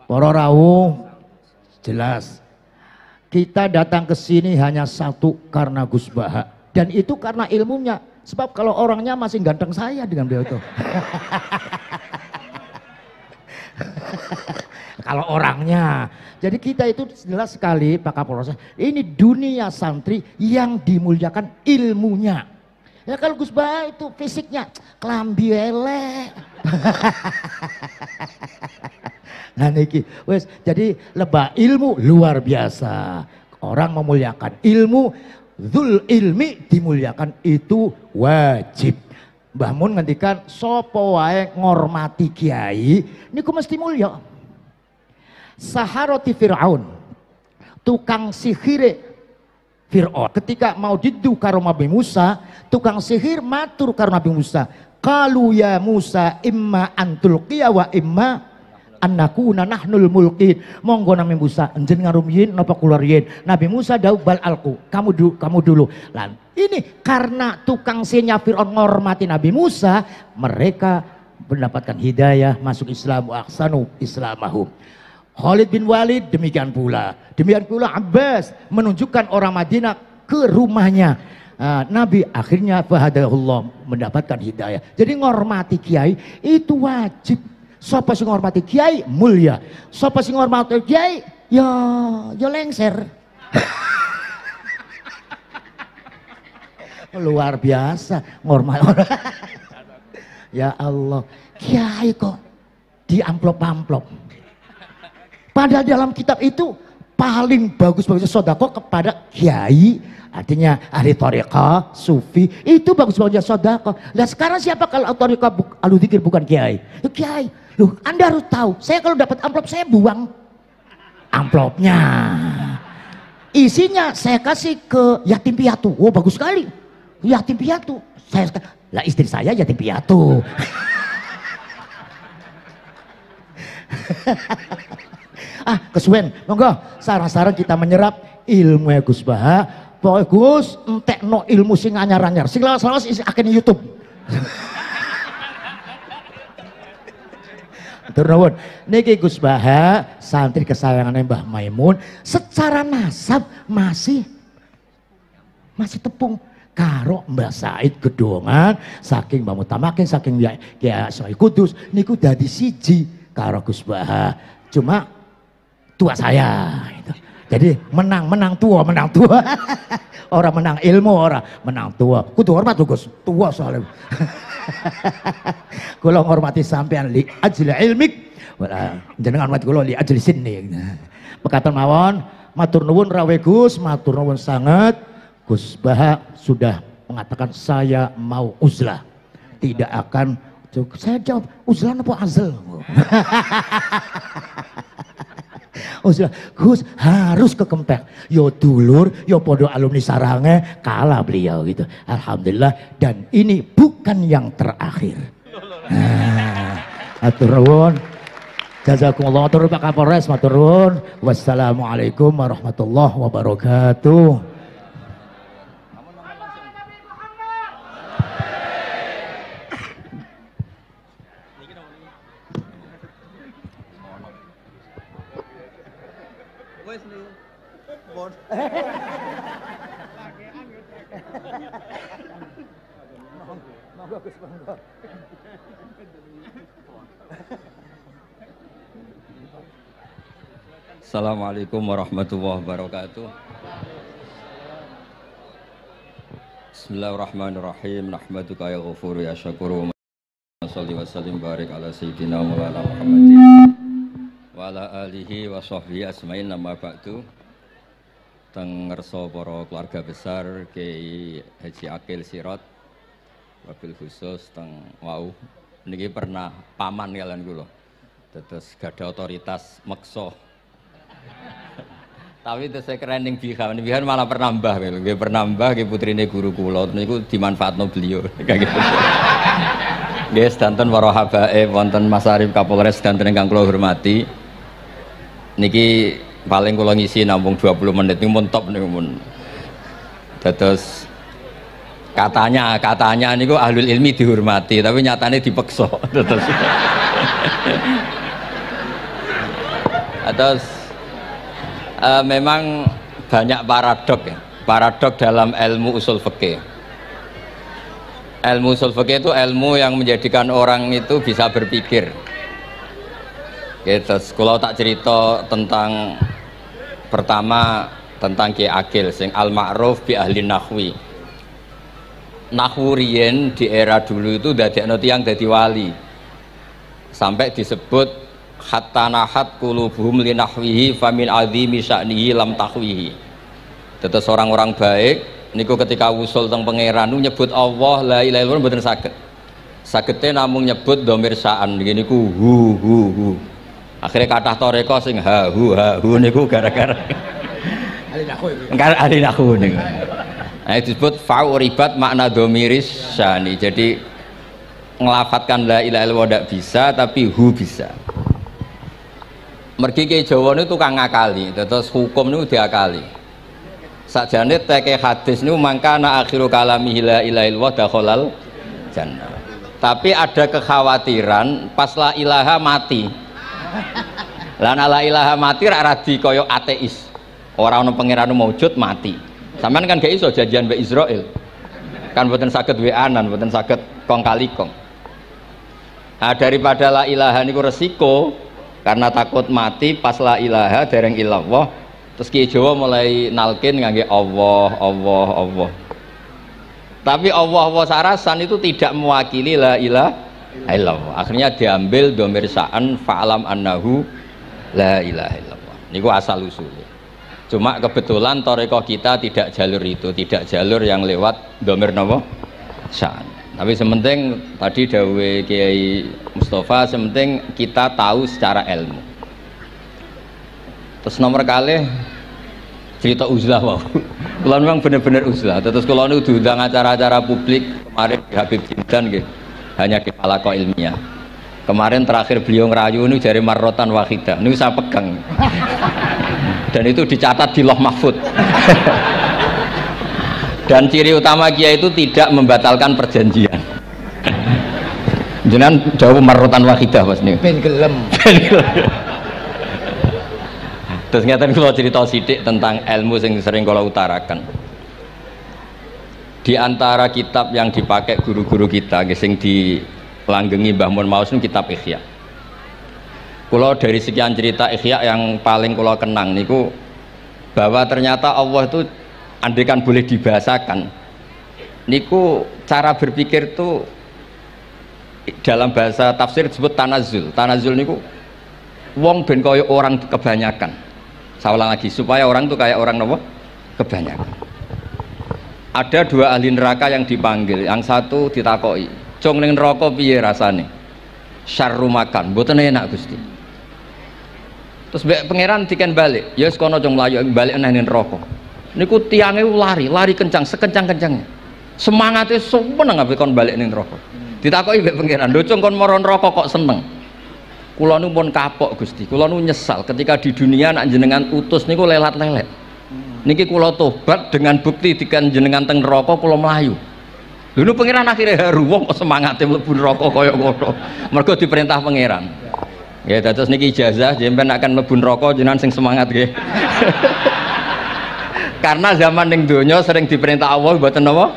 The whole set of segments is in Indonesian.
Para rawuh, jelas kita datang ke sini hanya satu karena Gus Baha, dan itu karena ilmunya. Sebab kalau orangnya masih ganteng saya dengan beliau itu. Kalau orangnya, jadi kita itu jelas sekali Pak Kapolres. Ini dunia santri yang dimuliakan ilmunya. Ya kalau Gus Baha itu fisiknya kelambi elek. Nah niki, wes jadi lebah ilmu luar biasa. Orang memuliakan ilmu, dzul ilmi dimuliakan itu wajib. Mbah Mun ngendikan sapa wae ngormati kiai niku mesti mulya. Saharati Fir'aun, tukang sihire Fir'aun ketika mau didu karo Nabi Musa, tukang sihir matur karo Nabi Musa, qalu ya Musa imma antulqiya wa imma annakuna nahnul mulkin. Monggo Nabi Musa njenengan rumiyin napa kula riyin. Nabi Musa dawuh bal alqu, kamu dulu. Lan ini karena tukang sihirnya Fir'aun ngormati Nabi Musa, mereka mendapatkan hidayah masuk Islam wa ahsanu islamahum. Khalid bin Walid demikian pula Abbas menunjukkan orang Madinah ke rumahnya. Nabi akhirnya fahadahullah mendapatkan hidayah. Jadi ngormati kiai itu wajib. Sapa sing ngormati kiai mulia, sapa sing ngormati kiai ya lengser. Luar biasa ngormati. Ya Allah, kiai kok di amplop-amplop. Padahal dalam kitab itu paling bagus-bagusnya sodako kepada kiai, artinya ahli thariqah, sufi, itu bagus-bagusnya sodako. Dan sekarang siapa kalau thariqah ahli dzikir bukan kiai? Ya, kiai. Loh, Anda harus tahu, saya kalau dapat amplop saya buang amplopnya. Isinya saya kasih ke yatim piatu. Oh bagus sekali, yatim piatu. Lah istri saya yatim piatu. Kesuwen, monggo sarang-sarang kita menyerap ilmu Gus Baha. Pokoknya Gus entekno ilmu sing anyar-anyar, sing lawas-lawas isi akeh YouTube. Turun niki Gus Baha santri kesayangannya Mbah Maimun, secara nasab masih tepung karo Mbah Said Gedongan, saking Mbah Mutamakin, saking Kiai Said Kudus niku dadi siji karo Gus Baha. Cuma tua saya gitu. Jadi menang tua orang menang ilmu, orang menang tua. Kudu hormat Gus, tua soalnya. Kula ngormati sampean li ajli ilmik, jenengan hormati kula li ajli sinni. Pekatan mawon, matur nuwun rawe Gus, matur nuwun sangat. Gus Baha sudah mengatakan saya mau uzlah, tidak akan. Saya jawab uzlah apa azal? Gus harus ke Kempek. Yo dulur, yo podo alumni sarange kalah beliau gitu. Alhamdulillah, dan ini bukan yang terakhir. Matur nuwun. Jazakumullah. Matur Pak Kapolres, matur nuwun. Wassalamualaikum warahmatullahi wabarakatuh. Assalamualaikum warahmatullahi wabarakatuh. Bismillahirrahmanirrahim. Nahmaduka ya ghafuru ya syakuru. Shalli wa sallim barik ala sayyidina Maulana Muhammadin wa ala alihi wa sahbihi asma'in, nama ba'du. Teng ngerso para keluarga besar Kiai Haji Akil Sirot, wabil khusus teng wau niki pernah paman kalian kula. Terus gada otoritas meksa. Tapi itu saya keren ning bihan malah pernah mbah gitu. Nggih pernah mbah nggih putrine guru kula niku dimanfaatno beliau. Kayak gitu. Nggih sedanten para habaib wonten Mas Arif Kapolres sedanten ingkang kula hormati. Niki paling kula ngisi nampung 20 menit niku mun top niku mun. Dados katanya niku ahlul ilmi dihormati tapi nyatane dipeksa. Terus memang banyak paradok ya. Paradok dalam ilmu usul fikih. Ilmu usul fikih itu ilmu yang menjadikan orang itu bisa berpikir. Gitu. Kalau tak cerita tentang pertama tentang Ki Akil sing al-ma'ruf bi ahli nahwi. Nahwu riyen di era dulu itu dadekno tiyang dadi wali. Sampai disebut hatta nahat qulubuhum li nahwihi famin azimi sya'nihi lam tahwihi. Terus orang-orang baik niku ketika usul teng pangeran nyebut Allah la ilaha illallah mboten saged. Sagete namung nyebut dhamir sa'an niki niku hu. Akhirnya kathah toreko sing ha hu niku gara-gara ahli nahwu niku. Nah, disebut fa'uribat makna dhamiris syani. Jadi ngelafatkan la ilaha illallah tidak bisa tapi hu bisa. Mergi ke Jawa niku tukang ngakali, terus hukum niku diakali. Sakjane teke hadis niku mangkana akhiru kalamihi la ilaha illallah dakhalal jannah. Tapi ada kekhawatiran pas la ilaha mati. Lah la ilaha mati ra radi kaya ateis. Ora ana pangeran maujud mati. Sampean kan gak iso janjian mbek Israil. Kan mboten saged weanan, mboten saged kong kali kong. Nah, daripada la ilaha niku resiko karena takut mati pas la ilaha dereng illallah. Terus Ki Jawa mulai nalkin ngangge Allah. Tapi Allah sarasan itu tidak mewakili la ilaha illallah. Akhirnya diambil dhamir sa'an fa'alam annahu la ilaha illallah. Niku asal usulnya. Cuma kebetulan thariqah kita tidak jalur itu, tidak jalur yang lewat dhamir napa? Sa'an. Tapi sementing tadi dawuh Kiai Mustafa, sementing kita tahu secara ilmu. Terus nomor kalih cerita uzlah wow. Kalau memang benar-benar uzlah. Terus kalau nu diundang acara-acara publik kemarin Habib Jindan gitu, hanya di halaqah ilmiah. Kemarin terakhir beliau ngerayu ini jari marrotan wahidah. Ini saya pegang. Dan itu dicatat di Loh Mahfud. Dan ciri utama Kiai itu tidak membatalkan perjanjian. Jenengan jauh marrotan wahidah Mas nih. Ben gelem. Terus ngeten kula cerita sithik tentang ilmu yang sering kula utarakan. Di antara kitab yang dipakai guru-guru kita sing dilanggengi Mbah Mun Maus niku kitab Ihya. Kula dari sekian cerita Ihya yang paling kula kenang niku bahwa ternyata Allah itu andaikan boleh dibahasakan niku cara berpikir tuh dalam bahasa tafsir disebut tanazul niku wong ben kaya orang kebanyakan. Saya ulang lagi supaya orang tuh kayak orang nopo kebanyakan. Ada dua ahli neraka yang dipanggil, yang satu ditakoi cung ning neraka piye rasane syarru makan mboten enak Gusti. Terus mbek pangeran diken balik ya wis kono cung mlayu balik nang neraka. Niku tiange lari kencang sekencang-kencangnya. Semangate sumeneng ambek kon balik ning neraka. Ditakoki mbek pangeran, "Lho cung kon mara neraka kok seneng?" Kula nu pun kapok Gusti, kula nu nyesal ketika di dunia nak jenengan utus niku lelat-lelet. Niki kula tobat dengan bukti dikan jenengan teng neraka kula mlayu. Lha nu pangeran akhire haru wong kok semangate mlebu neraka kaya ngono. Mergo diperintah pangeran. Ya dados niki ijazah jenengan akan mlebu neraka jenengan sing semangat nggih. Karena zaman ning donya sering diperintah Allah mboten napa?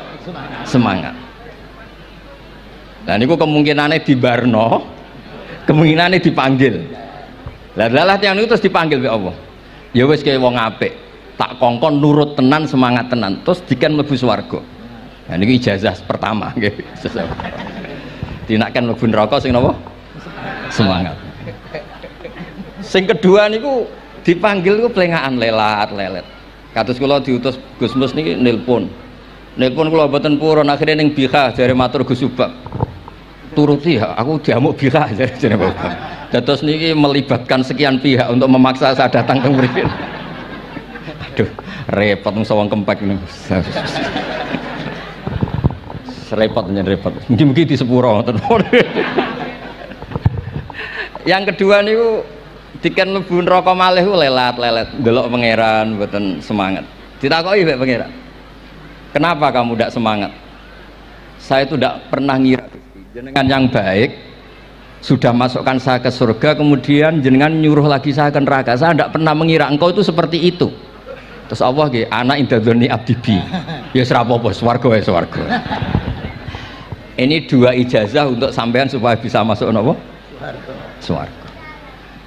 Semangat. Nah niku kemungkinane dibarno, kemungkinane dipanggil. Lah yang itu terus dipanggil oleh Allah. Ya wis kaya wong apik, tak kongkon nurut tenan, semangat tenan, terus diken mlebu swarga. Nah niki ijazah pertama nggih. Dinaken mlebu neraka sing napa? Semangat. Sing kedua niku dipanggil niku plengakan lelat-lelet. Kados kula diutus Gus Mus niki nelpon kula mboten purun akhirnya ning Bika jare matur Gus Subak turuti ya aku diamuk Bika jare Bapak. Dados niki melibatkan sekian pihak untuk memaksa saya datang ke mriki. Aduh repot wong kempek niku. Repot. Mugi-mugi di sepuro ngoten. Yang kedua niku diken mlebu neraka malih ku lelat-lelet ndelok pangeran mboten semangat. Ditakoki mbek pangeran. Kenapa kamu tidak semangat? Saya itu tidak pernah ngira jenengan yang baik sudah masukkan saya ke surga, kemudian jenengan nyuruh lagi saya ke neraka. Saya tidak pernah mengira engkau itu seperti itu. Terus Allah nggih, anak indadzoni abdibi. Ya serapopo, swarga ya swarga. Ini dua ijazah untuk sampean supaya bisa masuk nopo? Swarga.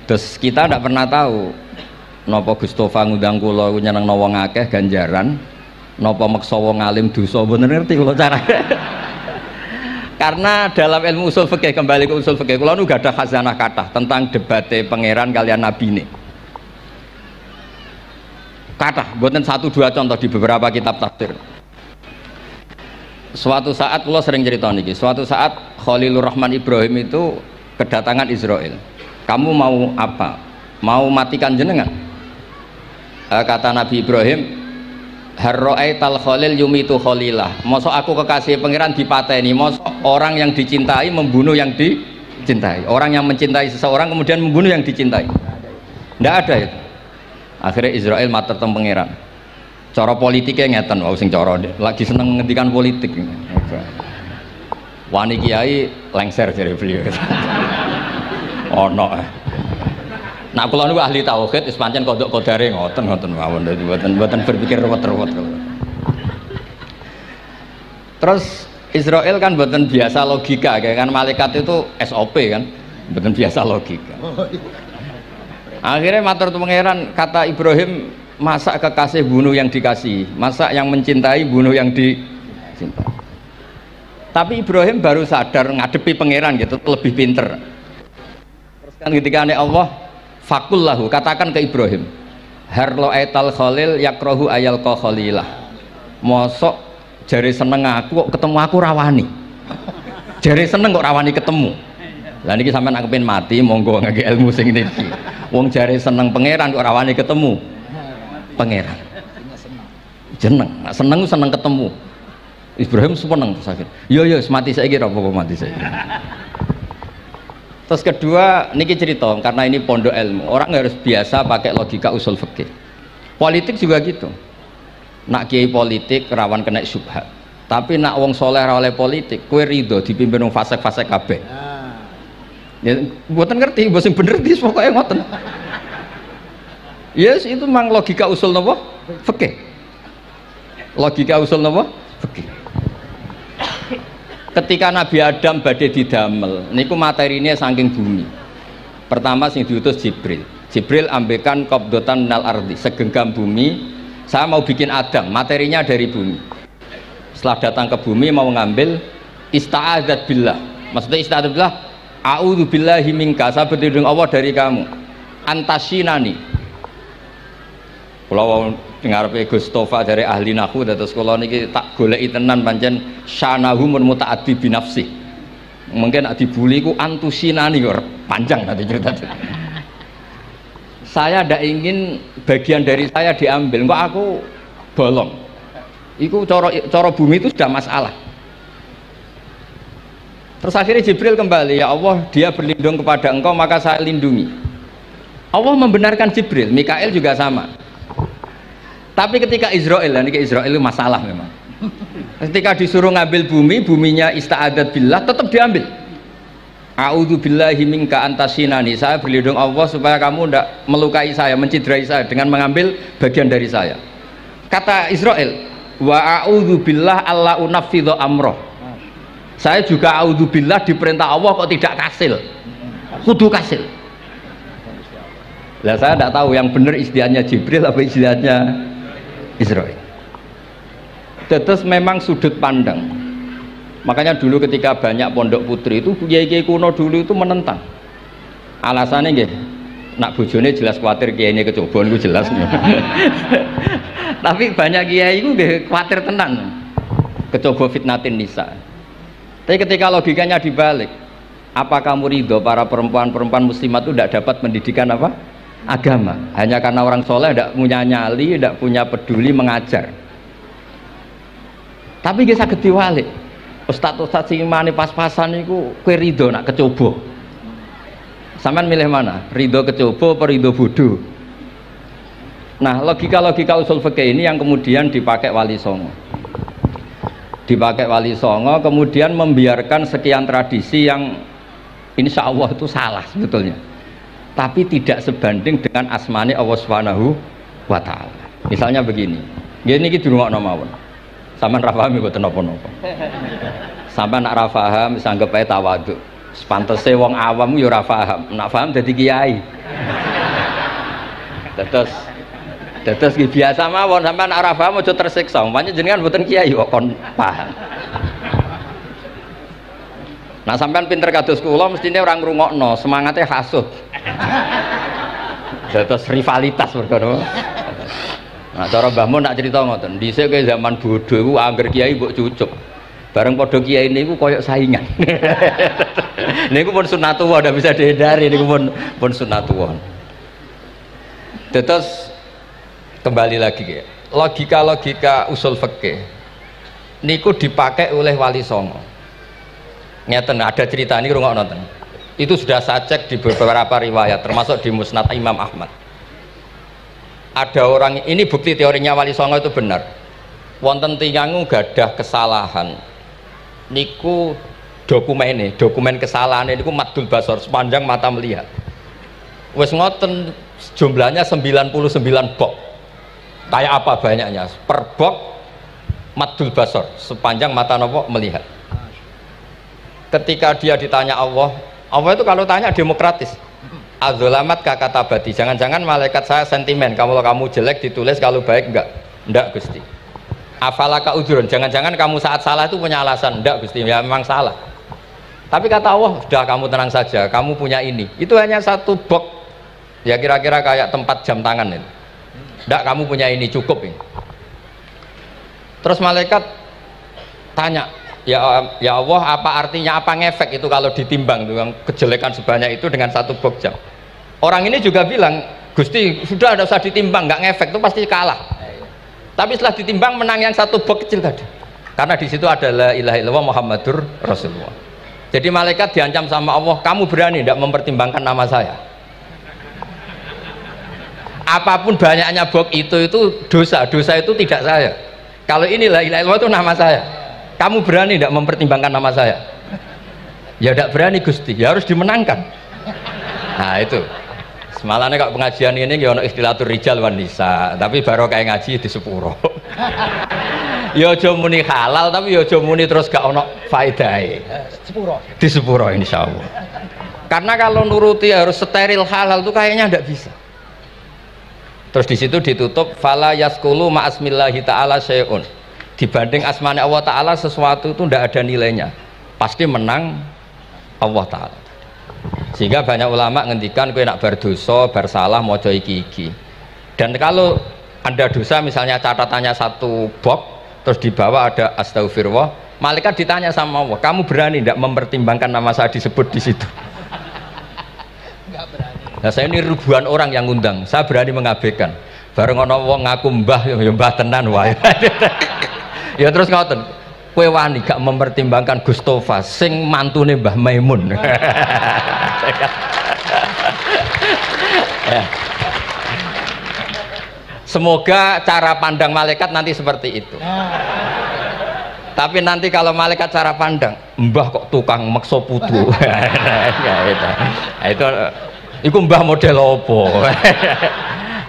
Terus kita tidak pernah tahu nopo Gustofa ngundang kula nyeneng wong akeh ganjaran, nopo meksa wong alim dosa, bener ngerti kula cara. Karena dalam ilmu usul fikih, kembali ke usul fikih, kula nu gak ada khazanah kathah tentang debate pangeran kalian nabi ini. Kathah, mboten satu dua contoh di beberapa kitab tafsir. Suatu saat kula sering cerita niki, suatu saat Khalilur Rahman Ibrahim itu kedatangan Israel. Kamu mau apa? Mau matikan jenengan? Kata Nabi Ibrahim, harro'aital khalil yumitu khalilah. Mosok aku kekasih pangeran dipateni, mosok orang yang dicintai membunuh yang dicintai, orang yang mencintai seseorang kemudian membunuh yang dicintai. Tidak ada itu. Akhirnya Israel matur teng pangeran. Cara politiknya ngeten, wow sing cara lagi seneng ngendikan politik. Wani kiai lengser dari beliau. Ono. Nah kula niku ahli tauhid wis pancen kodok kodare ngoten mawon, dadi mboten berpikir ruwet-ruwet. Terus Israel kan mboten biasa logika, kayak kan malaikat itu SOP kan, mboten biasa logika. Akhirnya matur pangeran, kata Ibrahim, masa kekasih bunuh yang dikasih, masa yang mencintai bunuh yang dicintai. Tapi Ibrahim baru sadar ngadepi pangeran gitu, lebih pinter. Terus kan ketika Allah fakullahu, katakan ke Ibrahim, harlo aital khalil yakrohu ayal ko khalilah. Mosok jari seneng aku kok ketemu aku rawani, jari seneng kok rawani ketemu. Lah niki sampean aku pengen mati, monggo ngangge ilmu sing niki. Wong jari seneng pangeran kok rawani ketemu pangeran. Seneng seneng ketemu. Ibrahim seneng sakit. Yo mati saiki ora apa-apa mati saiki. Terus kedua niki cerita, karena ini pondok ilmu, orang harus biasa pakai logika usul fikih. Politik juga gitu. Nak kiai politik rawan kena syubhat. Tapi nak wong soleh ra oleh politik, kowe ridho dipimpin wong fasik-fasik kabeh. Ya mboten ngerti, mbok sing bener dis pokoke ngoten. Yes, itu memang logika usul napa? Fikih. Logika usul napa? Fikih. Ketika Nabi Adam badhe didamel niku materinya saking bumi. Pertama sing diutus Jibril. Jibril ambekan qabdotan minal ardi, segenggam bumi. Saya mau bikin Adam, materinya dari bumi. Setelah datang ke bumi mau ngambil ista'adzat billah. Maksudnya ista'adzat billah, a'udzu billahi minka, saya berlindung Allah dari kamu. Antasinani. Kalau ngarepe Gustofa dari ahli nahwu, terus kula niki tak goleki tenan pancen syanahu mun mutaaddi bi nafsi. Mungkin nek dibuli ku antusinani kok panjang nanti cerita. Saya ndak ingin bagian dari saya diambil, kok aku bolong. Iku cara bumi itu sudah masalah. Terus akhirnya Jibril kembali, ya Allah, dia berlindung kepada engkau maka saya lindungi. Allah membenarkan Jibril, Mikail juga sama. Tapi ketika Israel, ini Israel itu masalah memang. Ketika disuruh ngambil bumi, buminya ista'adat billah, tetap diambil. A'udzu billahi minka antasinani, saya berlindung Allah supaya kamu tidak melukai saya, menciderai saya dengan mengambil bagian dari saya. Kata Israel, wa a'udzu billah alla unaffidhu amroh. Saya juga a'udzu billah diperintah Allah kok tidak kasil. Kudu kasil. Lah saya tidak tahu yang benar istilahnya Jibril apa istilahnya Israel. Terus memang sudut pandang. Makanya dulu ketika banyak pondok putri itu kiai-kiai kuno dulu itu menentang. Alasannya nggih, nak bojone jelas khawatir kiai ini kecobaan itu jelas. Tapi banyak kiai itu nggih khawatir tenan. Kecoba fitnatin nisa. Tapi ketika logikanya dibalik, apa kamu ridho para perempuan-perempuan muslimat itu tidak dapat pendidikan apa? Agama, hanya karena orang soleh tidak punya nyali, tidak punya peduli mengajar. Tapi kita saged diwalik. Ustaz-ustaz sing mane pas-pasan niku kowe ridho nak kecoba. Sampean milih mana? Ridho kecoba apa ridho bodoh? Nah, logika-logika usul fikih ini yang kemudian dipakai Wali Songo. Dipakai Wali Songo kemudian membiarkan sekian tradisi yang insya Allah itu salah sebetulnya, tapi tidak sebanding dengan asmane Allah Subhanahu wa Ta'ala. Misalnya begini, gini iki dirungokno mawon. Sampeyan ra paham mboten napa-napa. Sampeyan nak ra paham wis anggap ae tawadhu. Sepantese wong awam yo ora paham, nak paham dadi kiai. Terus biasa mawon, sampeyan nak ora paham aja tersiksa. Umpamane jenengan mboten kiai kok kon paham. Nah sampean pinter kados kula mestine ora ngrungokno, semangate hasud. Terus rivalitas perkara. Nah cara Mbah Mun nak cerita ngoten, dhisik ke zaman bodho iku angger kiai mbok cucup. Bareng padha kiai niku koyok saingan. Niku pun sunatullah, ndak bisa dihindari, niku pun sunatullah. Terus kembali lagi ya. Logika usul fikih niku dipakai oleh Wali Songo. Ngeten ada cerita ini rungokno nonton. Itu sudah saya cek di beberapa riwayat termasuk di Musnad Imam Ahmad. Ada orang, ini bukti teorinya Wali Songo itu benar. Wonten tiyang gadah kesalahan. Niku dokumen kesalahan niku madul basor sepanjang mata melihat. Wes ngoten jumlahnya 99 bok. Kayak apa banyaknya? Per bok madul basor sepanjang mata nopo melihat. Ketika dia ditanya Allah itu kalau tanya demokratis. Adzolamat kakatabati, jangan-jangan malaikat saya sentimen, kalau kamu jelek ditulis, kalau baik enggak Gusti. Afalaka udhurun, jangan-jangan kamu saat salah itu punya alasan, enggak Gusti, ya memang salah. Tapi kata Allah, sudah kamu tenang saja, kamu punya ini. Itu hanya satu box, ya kira-kira kayak tempat jam tangan ini. Enggak, kamu punya ini, cukup ini. Terus malaikat tanya, ya Allah, apa artinya, apa ngefek itu kalau ditimbang tuh, kejelekan sebanyak itu dengan satu box jam. Orang ini juga bilang, Gusti sudah ada usah ditimbang, nggak ngefek itu pasti kalah. Tapi setelah ditimbang menang yang satu box kecil tadi, karena di situ ada la ilaha illallah Muhammadur Rasulullah. Jadi malaikat diancam sama Allah, kamu berani tidak mempertimbangkan nama saya? Apapun banyaknya box itu dosa itu tidak saya. Kalau ini la ilaha illallah itu nama saya. Kamu berani tidak mempertimbangkan nama saya? Ya tidak berani Gusti, ya harus dimenangkan. Nah itu semalannya kalau pengajian ini ya ono istilatur rijal wan nisa, tapi baru kayak ngaji di sepuro. Ya aja muni halal tapi ya aja muni terus gak ono faedahe. Di sepuro insyaallah. Karena kalau nuruti harus steril halal itu kayaknya tidak bisa. Terus di situ ditutup fala yaskulu ma'asmillahi ta'ala syai'un. Dibanding asmane Allah Ta'ala sesuatu itu tidak ada nilainya, pasti menang Allah Ta'ala. Sehingga banyak ulama ngendikan kowe nak berdosa bersalah mojo iki. Dan kalau anda dosa misalnya catatannya satu box terus di bawah ada astagfirullah, malaikat ditanya sama Allah, kamu berani tidak mempertimbangkan nama saya disebut di situ? Enggak berani. Nah saya ini ribuan orang yang ngundang, saya berani mengabaikan. Bareng ono wong ngaku mbah ya mbah tenan wae. Ya terus ngoten, kowe wani gak mempertimbangkan Gustofa sing mantune Mbah Maimun. Ya. Semoga cara pandang malaikat nanti seperti itu. Tapi nanti kalau malaikat cara pandang, mbah kok tukang mekso putu. Itu mbah model opo.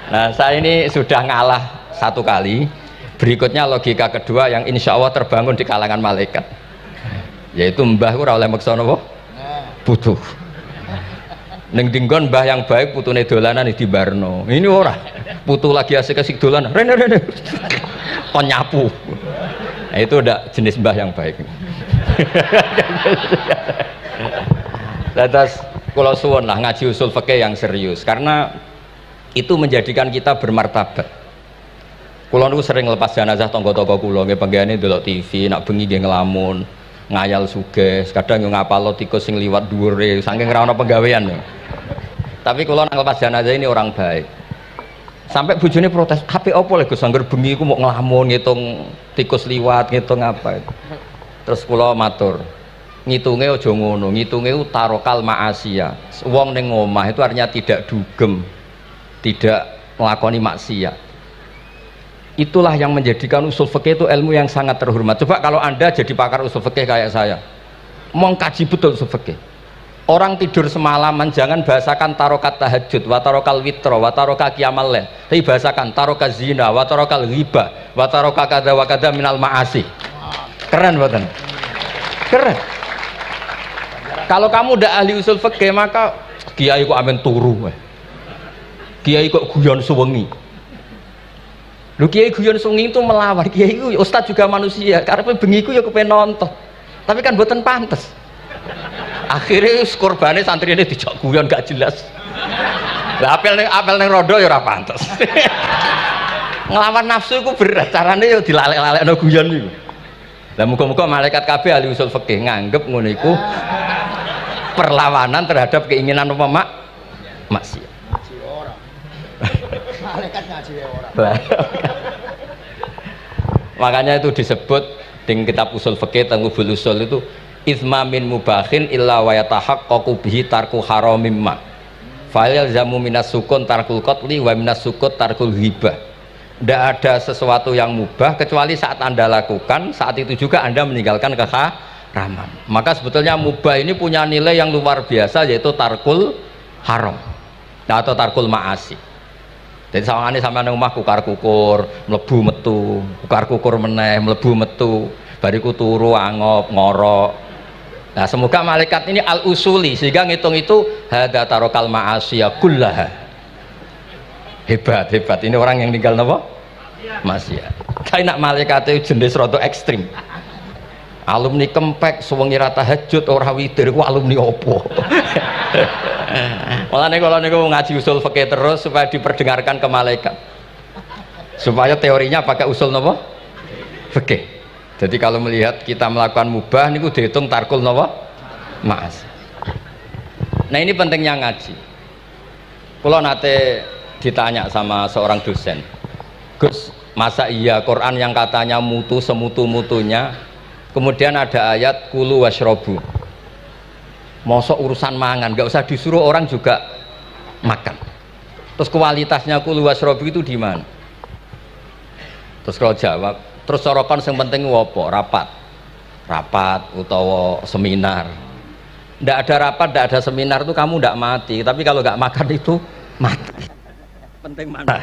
Nah saya ini sudah ngalah satu kali. Berikutnya logika kedua yang insya Allah terbangun di kalangan malaikat, yaitu mbah ora oleh meksa napa putu. Ning dinggon mbah yang baik putune dolanan di barno. Ini ora putu lagi asik-asik dolanan. Rene kon nyapu. Nah, itu udah jenis mbah yang baik. Lantas kula suwun lah ngaji usul fikih yang serius karena itu menjadikan kita bermartabat. Kulo niku sering lepas jenazah tangga-tangga kulo nggih penggene delok TV, nak bengi nggih ngelamun, ngayal sugih, kadang yo ngapalo tikus sing liwat dhuwure saking ora ana penggawean. Tapi kulo nang lepas jenazah ini orang baik. Sampai bojone protes, "Apik opo lek Gus angger bengi iku mau ngelamun ngitung tikus liwat, ngitung apa." Terus kulo matur, ngitunge aja ngono, ngitunge tarokal ma'asiyah. Wong ning omah itu artinya tidak dugem, tidak nglakoni maksiat. Itulah yang menjadikan usul fikih itu ilmu yang sangat terhormat. Coba kalau anda jadi pakar usul fikih kayak saya, mau kaji betul usul fikih. Orang tidur semalaman jangan bahasakan tarokat tahajud, wa tarokal witro, wa taroka qiyamal lail. Tapi bahasakan taroka zina, wa tarokal ghibah, wa taroka kada wa kada minal ma'asi. Keren boten? Keren. Kalau kamu udah ahli usul fikih maka kiai kok amen turu. Kiai kok guyon suwengi. Lu kiai guyon suwengi itu melawan. Kiai itu ustaz juga manusia. Karena bengi iku ya kepen nonton. Tapi kan boten pantes. Akhirnya korbannya santri ini dijak guyon gak jelas. Lah apel ning rodo ya ora pantes. Ngelawan nafsu itu berat, carane ya dilalek-lalekno guyon niku. Lah muga-muga malaikat kabeh ahli usul fikih nganggep ngono iku perlawanan terhadap keinginan apa maksiat. Malaikat ngaji ora. Makanya itu disebut di kitab usul fikih Tanghubul Usul itu izma min mubahin illa wa yatahaqqaqu bihi tarku haramim ma fa yalzamu minas sukun tarkul qatli wa minas sukut tarkul ghibah. Tidak ada sesuatu yang mubah kecuali saat Anda lakukan, saat itu juga Anda meninggalkan keharaman. Maka sebetulnya mubah ini punya nilai yang luar biasa, yaitu tarkul haram atau tarkul ma'asi. Jadi sawangane sampean nang omah kukar-kukur, mlebu metu, kukar-kukur meneh, mlebu metu, bariku turu angop ngorok. Nah, semoga malaikat ini al-usuli sehingga ngitung itu hadza tarokal ma'asiya kullaha. Hebat. Ini orang yang tinggal napa? Maksiat. Tapi nak malaikat itu jenis rada ekstrim. Alumni kempek suwengi ra tahajud ora witir ku alumni opo? Mulane kalau niku ngaji usul fikih terus supaya diperdengarkan ke malaikat. Supaya teorinya pakai usul napa? Fikih. Jadi kalau melihat kita melakukan mubah niku dihitung tarkul napa? Ma'as. Nah, ini pentingnya ngaji. Kalau nate ditanya sama seorang dosen, Gus, masa iya Quran yang katanya mutu semutu-mutunya, kemudian ada ayat kulu washrobu, mosok urusan mangan, gak usah disuruh orang juga makan. Terus kualitasnya kulu washrobu itu di mana? Terus kalau jawab, terus sorokan yang penting wopo, rapat utawa seminar. Ndak ada rapat, ndak ada seminar itu kamu ndak mati, tapi kalau nggak makan itu mati. Penting mana?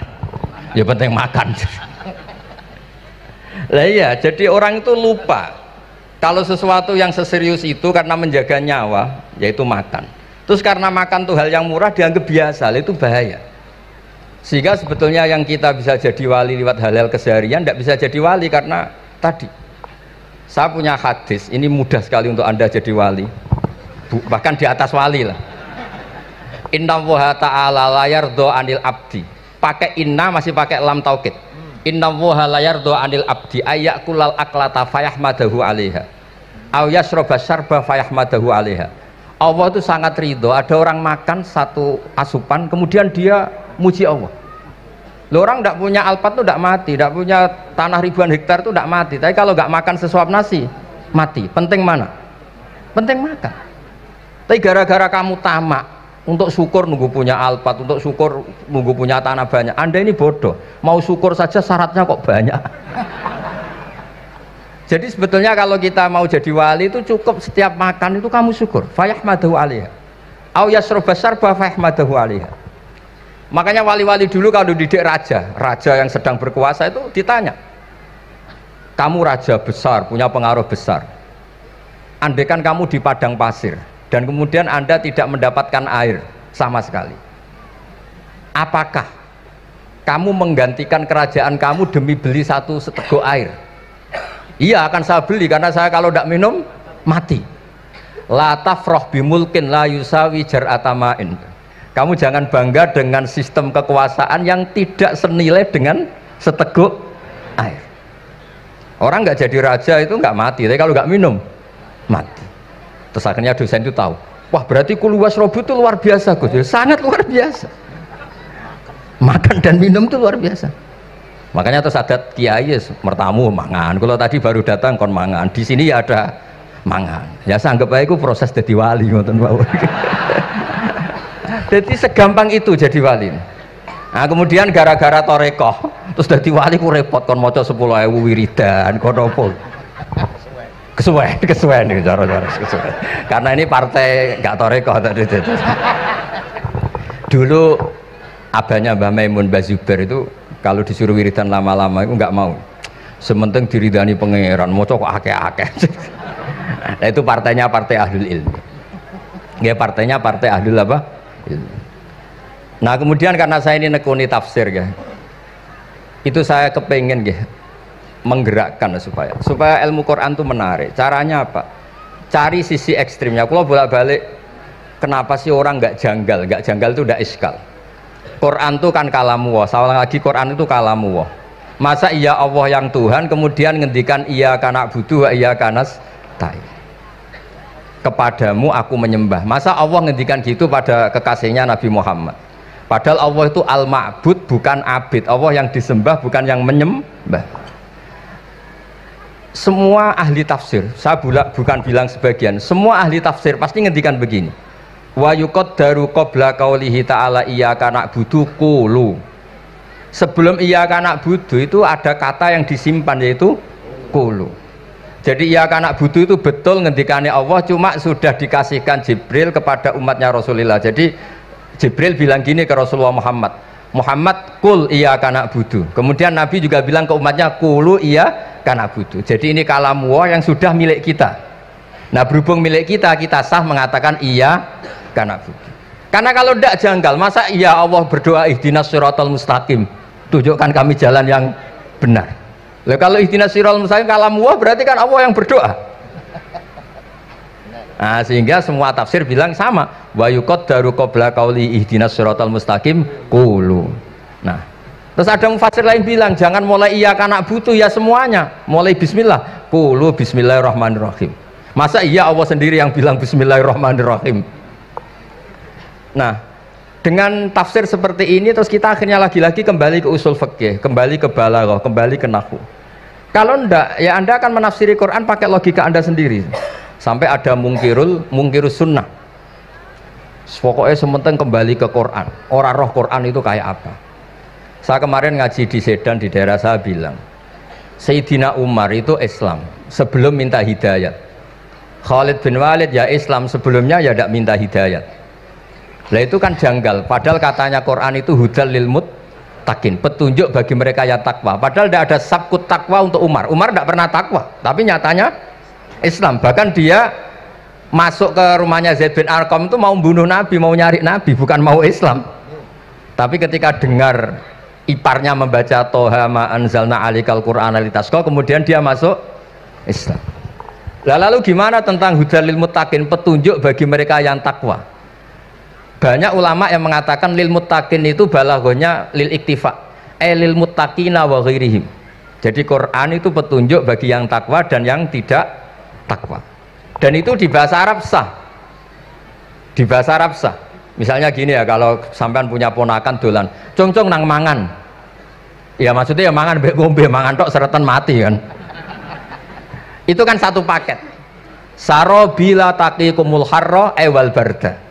Ya penting makan. Lah iya, jadi orang itu lupa kalau sesuatu yang seserius itu karena menjaga nyawa, yaitu makan. Terus karena makan tuh hal yang murah dianggap biasa, itu bahaya. Sehingga sebetulnya yang kita bisa jadi wali lewat hal-hal keseharian tidak bisa jadi wali karena tadi. Saya punya hadis, ini mudah sekali untuk Anda jadi wali. Bahkan di atas wali lah. Inna woha ta'ala layar do anil abdi. Pakai inna masih pakai lam taukid. Inna woha layar do anil abdi ayyakulal aklata fayahmadahu alaiha aw yasroba syarba fayahmadahu alaiha. Allah itu sangat ridho ada orang makan satu asupan kemudian dia muji Allah. Loh, orang tidak punya alpat itu tidak mati, tidak punya tanah ribuan hektar itu tidak mati, tapi kalau nggak makan sesuap nasi mati. Penting mana? Penting makan. Tapi gara-gara kamu tamak untuk syukur nunggu punya alpat, untuk syukur nunggu punya tanah banyak, Anda ini bodoh. Mau syukur saja syaratnya kok banyak. Jadi sebetulnya kalau kita mau jadi wali itu cukup setiap makan itu kamu syukur. Fayahmadahu alaiha aw yasroba syarba fayahmadahu alaiha. Makanya wali-wali dulu kalau didik raja yang sedang berkuasa itu ditanya, kamu raja besar, punya pengaruh besar, andaikan kamu di padang pasir dan kemudian Anda tidak mendapatkan air sama sekali, apakah kamu menggantikan kerajaan kamu demi beli satu seteguk air? Iya, akan saya beli karena saya kalau tidak minum mati. La tafroh bimulkin la yusawi jar'atamain. Kamu jangan bangga dengan sistem kekuasaan yang tidak senilai dengan seteguk air. Orang nggak jadi raja itu nggak mati, tapi kalau nggak minum mati. Terus akhirnya dosen itu tahu, wah berarti kulu wasrobu itu luar biasa, Gus. Sangat luar biasa. Makan dan minum itu luar biasa. Makanya terus adat kiai mertamu mangan. Kalau tadi baru datang kon mangan, di sini ya ada mangan. Ya saya anggap aja itu proses jadi wali, ngoten mawon. Jadi segampang itu jadi wali. Nah kemudian gara-gara torekoh terus jadi wali ku repot kon maca 10.000 wiridan kon opo. kesuwen nih cara kesuwen. Karena ini partai gak toreko tadi. Dulu abahnya Mbah Maimun Mbah Zubair itu kalau disuruh wiridan lama-lama itu nggak mau. Sementing diridani pangeran, moco kok akeh-akeh. Nah, itu partainya partai ahlul ilmi. Ya partainya partai ahlul apa? Ilmi. Nah kemudian karena saya ini nekuni tafsir ya, itu saya kepengen ya menggerakkan supaya ilmu Quran itu menarik. Caranya apa? Cari sisi ekstrimnya. Kalau bolak-balik, kenapa sih orang nggak janggal? Nggak janggal itu udah iskal. Quran itu kan kalamu Allah. Salah lagi Quran itu kalamu Allah. Masa iya Allah yang Tuhan kemudian ngendikan iya kana butuh iya kanas tai. Kepadamu aku menyembah. Masa Allah ngendikan gitu pada kekasihnya Nabi Muhammad? Padahal Allah itu al-ma'bud bukan abid. Allah yang disembah bukan yang menyembah. Semua ahli tafsir, saya bukan bilang sebagian, semua ahli tafsir pasti ngendikan begini. Wa yuqaddaru qabla qaulihi ta'ala iyyaka na'budu qulu. Sebelum iyyaka na'budu itu ada kata yang disimpan yaitu qulu. Jadi iyyaka na'budu itu betul ngendikane Allah, cuma sudah dikasihkan Jibril kepada umatnya Rasulullah. Jadi Jibril bilang gini ke Rasulullah Muhammad, qul iyyaka na'budu. Kemudian Nabi juga bilang ke umatnya qulu iyyaka na'budu. Jadi ini kalam Allah yang sudah milik kita. Nah berhubung milik kita, kita sah mengatakan iya karena bukti. Karena kalau tidak janggal, masa iya Allah berdoa ihdinas siratal mustaqim, tunjukkan kami jalan yang benar. Lah kalau ihdinas siratal mustaqim kalam Allah berarti kan Allah yang berdoa. Nah, sehingga semua tafsir bilang sama. Wa yuqaddaru qabla qauli ihdinas siratal mustaqim qulu. Nah, terus ada mufassir lain bilang jangan mulai iya karena butuh ya semuanya, mulai bismillah, qulu bismillahirrahmanirrahim. Masa iya Allah sendiri yang bilang bismillahirrahmanirrahim? Nah, dengan tafsir seperti ini terus kita akhirnya lagi-lagi kembali ke usul fikih, kembali ke balaghah, kembali ke nahwu. Kalau ndak, ya Anda akan menafsiri Quran pakai logika Anda sendiri. Sampai ada mungkirus sunnah. Pokoknya sementing kembali ke Quran. Orang roh Quran itu kayak apa? Saya kemarin ngaji di Sedan di daerah saya bilang, Sayyidina Umar itu Islam sebelum minta hidayat. Khalid bin Walid ya Islam sebelumnya ya tidak minta hidayat. Lah itu kan janggal, padahal katanya Quran itu hudal lil muttaqin, petunjuk bagi mereka yang takwa. Padahal tidak ada sabkut takwa untuk Umar. Umar tidak pernah takwa, tapi nyatanya Islam. Bahkan dia masuk ke rumahnya Zaid bin Arqam itu mau bunuh Nabi, mau nyari Nabi, bukan mau Islam. Tapi ketika dengar iparnya membaca Toha ma anzalna alikal Qur'ana litasqa, kemudian dia masuk Islam. Lalu gimana tentang hudal lil muttaqin, petunjuk bagi mereka yang takwa? Banyak ulama yang mengatakan lil muttaqin itu balaghahnya lil iktifa, lil muttaqina wa ghairihim. Jadi Quran itu petunjuk bagi yang takwa dan yang tidak takwa. Dan itu di bahasa Arab sah. Di bahasa Arab sah. Misalnya gini ya, kalau sampean punya ponakan dolan, cong-cong nang mangan. Ya maksudnya ya mangan mbek ngombe, mangan tok seretan mati kan. Itu kan satu paket. Saro bila taqikumul harra wal barda.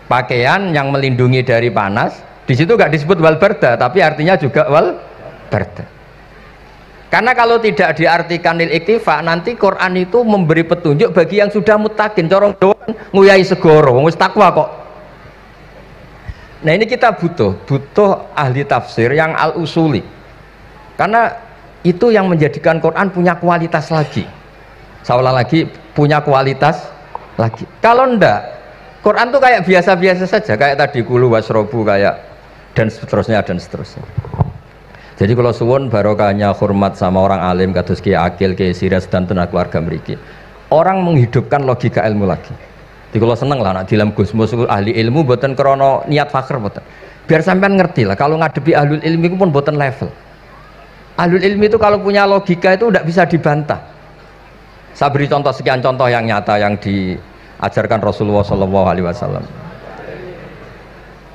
Pakaian yang melindungi dari panas, di situ nggak disebut wal barda, tapi artinya juga wal barda. Karena kalau tidak diartikan lil iktifa, nanti Quran itu memberi petunjuk bagi yang sudah muttaqin, corong doang nguyai segoro, wis takwa kok. Nah ini kita butuh ahli tafsir yang al usuli, karena itu yang menjadikan Quran punya kualitas lagi. Seolah lagi punya kualitas lagi. Kalau ndak, Quran tuh kayak biasa-biasa saja, kayak tadi kulu wasrobu kayak dan seterusnya dan seterusnya. Jadi kalau suwun barokahnya hormat sama orang alim kados Ki Akil, Ki Siras dan tenaga keluarga mriki. Orang menghidupkan logika ilmu lagi. Jadi kalau seneng lah nak dilem Gusmus ahli ilmu mboten krana niat fakir mboten. Biar sampean ngerti lah kalau ngadepi ahlul ilmi itu pun mboten level. Ahlul ilmi itu kalau punya logika itu tidak bisa dibantah. Saya beri contoh sekian contoh yang nyata yang diajarkan Rasulullah SAW.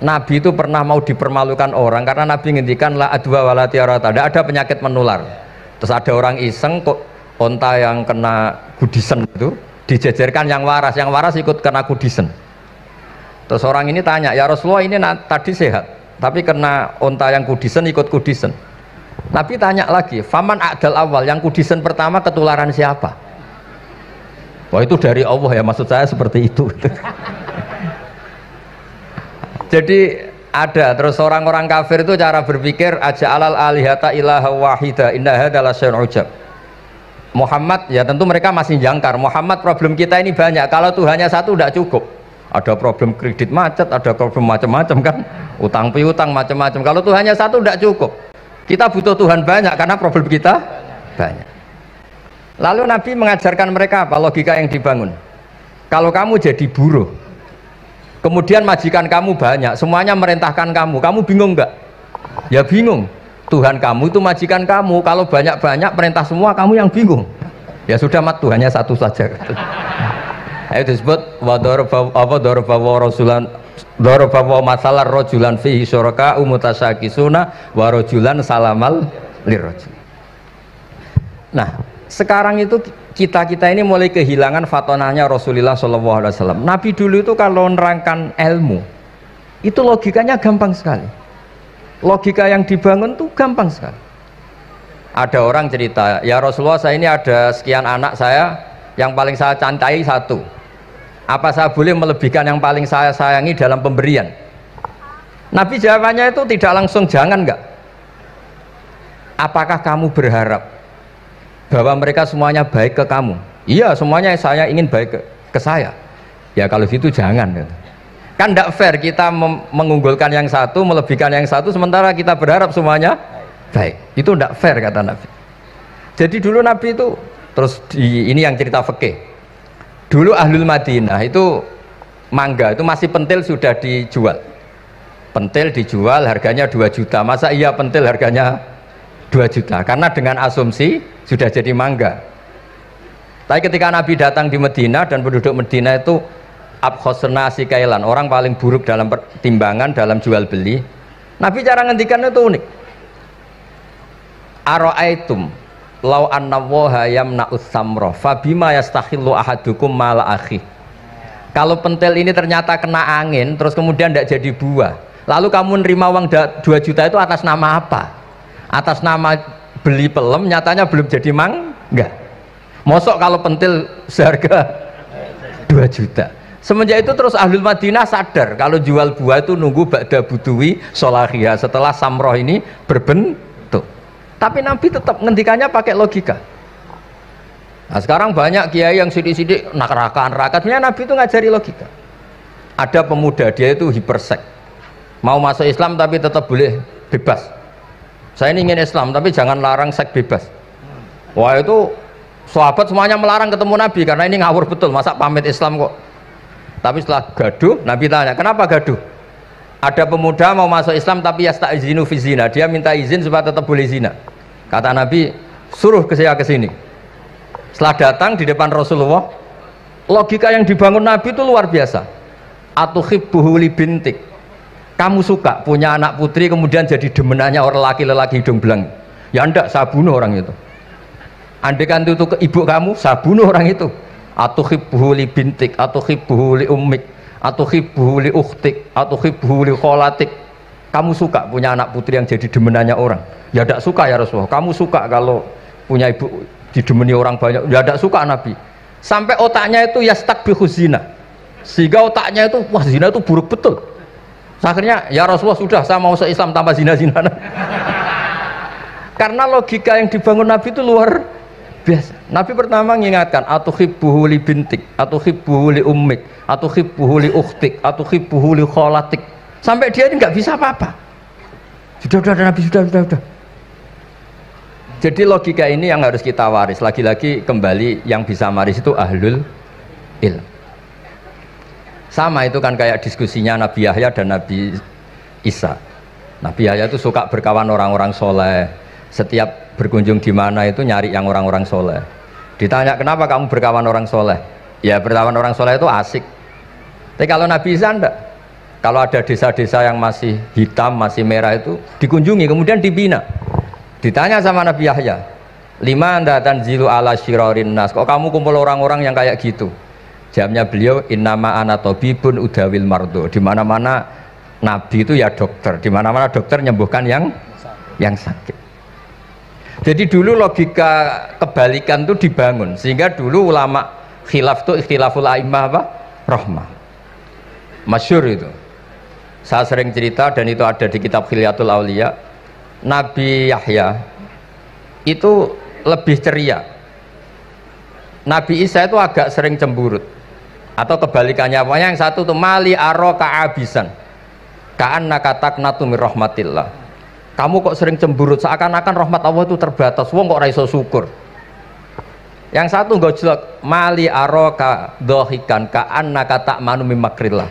Nabi itu pernah mau dipermalukan orang karena Nabi ngendikan la adwa wala tiarata, tidak ada penyakit menular. Terus ada orang iseng kok onta yang kena kudisen itu dijejerkan yang waras ikut kena kudisen. Terus orang ini tanya, ya Rasulullah ini tadi sehat, tapi kena onta yang kudisen ikut kudisen. Nabi tanya lagi, faman a'dal awal, yang kudisen pertama ketularan siapa? Wah itu dari Allah ya, maksud saya seperti itu. Jadi ada terus orang-orang kafir itu cara berpikir aja alal alihata ilaha wahida inna hadalah syai'un ujab. Muhammad ya tentu mereka masih jangkar. Muhammad problem kita ini banyak. Kalau Tuhannya satu tidak cukup. Ada problem kredit macet, ada problem macam-macam kan, utang piutang macam-macam. Kalau Tuhannya satu tidak cukup. Kita butuh Tuhan banyak karena problem kita banyak. Lalu Nabi mengajarkan mereka apa logika yang dibangun. Kalau kamu jadi buruh, kemudian majikan kamu banyak, semuanya merintahkan kamu bingung nggak? Ya bingung. Tuhan kamu itu majikan kamu, kalau banyak-banyak perintah semua kamu yang bingung. Ya sudah mat Tuhannya satu saja. Itu disebut dorobawa masalah rojulan fihi syuraka umutasakisuna warojulan salamal lirrojul. Nah sekarang itu kita ini mulai kehilangan fatonahnya Rasulullah SAW. Nabi dulu itu kalau nerangkan ilmu itu logikanya gampang sekali. Logika yang dibangun tuh gampang sekali. Ada orang cerita, ya Rasulullah saya ini ada sekian anak saya, yang paling saya cintai satu. Apa saya boleh melebihkan yang paling saya sayangi dalam pemberian? Nabi jawabannya itu tidak langsung jangan enggak. Apakah kamu berharap bahwa mereka semuanya baik ke kamu? Iya semuanya saya ingin baik ke saya. Ya kalau gitu jangan. Kan tidak fair kita mengunggulkan yang satu, melebihkan yang satu, sementara kita berharap semuanya baik. Itu tidak fair kata Nabi. Jadi dulu Nabi itu, terus ini yang cerita fikih. Dulu Ahlul Madinah itu mangga, itu masih pentil sudah dijual. Pentil dijual harganya 2 juta. Masa iya pentil harganya 2 juta? Karena dengan asumsi sudah jadi mangga. Tapi ketika Nabi datang di Madinah dan penduduk Madinah itu abkhosna sikailan, orang paling buruk dalam pertimbangan dalam jual beli. Nabi cara ngendikan itu unik. Aro'aitum law anna waha yamna'us samroh fabima yastakhillu ahadukum mala akhi. Kalau pentil ini ternyata kena angin terus kemudian tidak jadi buah, lalu kamu nerima uang 2 juta itu atas nama apa? Atas nama beli pelem, nyatanya belum jadi mangga. Mosok kalau pentil seharga 2 juta. Semenjak itu terus Ahlul Madinah sadar kalau jual buah itu nunggu ba'da buduwi sholahiyah, setelah samroh ini berbentuk. Tapi Nabi tetap ngendikannya pakai logika. Nah sekarang banyak kiai yang sidik-sidik neraka. Sebenarnya Nabi itu ngajari logika. Ada pemuda dia itu hipersek, mau masuk Islam tapi tetap boleh bebas. Saya ini ingin Islam tapi jangan larang seks bebas. Wah itu sahabat semuanya melarang ketemu Nabi karena ini ngawur betul, masa pamit Islam kok. Tapi setelah gaduh, Nabi tanya, kenapa gaduh? Ada pemuda mau masuk Islam tapi yasta'izinu fi zina, dia minta izin supaya tetap boleh zina. Kata Nabi, suruh saya ke sini. Setelah datang di depan Rasulullah, logika yang dibangun Nabi itu luar biasa. Atuhibbuhu li bintik. Kamu suka punya anak putri kemudian jadi demenannya orang laki-laki hidung belang? Ya enggak, saya bunuh orang itu. Andaikan itu ke ibu kamu, saya bunuh orang itu. Atuhibbuhu li bintik, atuhibbuhu li ummik, atuhibbuhu li ukhtik, atuhibbuhu li kholatik. Kamu suka punya anak putri yang jadi demenannya orang? Ya tidak suka ya Rasulullah. Kamu suka kalau punya ibu didemeni orang banyak? Ya tidak suka Nabi. Sampai otaknya itu yastakbihu zina, sehingga otaknya itu wah zina itu buruk betul. Akhirnya ya Rasulullah sudah, saya mau se-Islam tanpa zina-zina. Karena logika yang dibangun Nabi itu luar biasa. Nabi pertama mengingatkan atuhibbuhu li bintik, atuhibbuhu li ummik, atuhibbuhu li ukhtik, atuhibbuhu li kholatik. Sampai dia ini nggak bisa apa-apa. Sudah Nabi sudah. Jadi logika ini yang harus kita waris. Lagi-lagi kembali yang bisa waris itu ahlul ilm. Sama itu kan kayak diskusinya Nabi Yahya dan Nabi Isa. Nabi Yahya itu suka berkawan orang-orang soleh. Setiap berkunjung di mana itu nyari yang orang-orang soleh. Ditanya kenapa kamu berkawan orang soleh? Ya berkawan orang soleh itu asik. Tapi kalau Nabi Isa enggak. Kalau ada desa-desa yang masih hitam, masih merah itu dikunjungi kemudian dibina. Ditanya sama Nabi Yahya, lima anda tanzilu ala syirarin nas. Kok kamu kumpul orang-orang yang kayak gitu? Jawabnya beliau, innama ana tabibun udawil mardo. Di mana-mana Nabi itu ya dokter. Di mana-mana dokter menyembuhkan yang sakit. Jadi dulu logika kebalikan itu dibangun, sehingga dulu ulama khilaf itu ikhtilaful a'immah apa? Rahmah. Masyhur itu. Saya sering cerita dan itu ada di kitab Khilyatul Auliya. Nabi Yahya itu lebih ceria. Nabi Isa itu agak sering cemburut. Atau kebalikannya, pokoknya yang satu tuh mali aro ka'abisan ka'annaka taqnatu mir rahmatillah. Kamu kok sering cemburut, seakan-akan rahmat Allah itu terbatas, wong kok ra iso syukur. Yang satu gojlok mali aro ka dohikan ka'annaka ta'manu mim makrillah.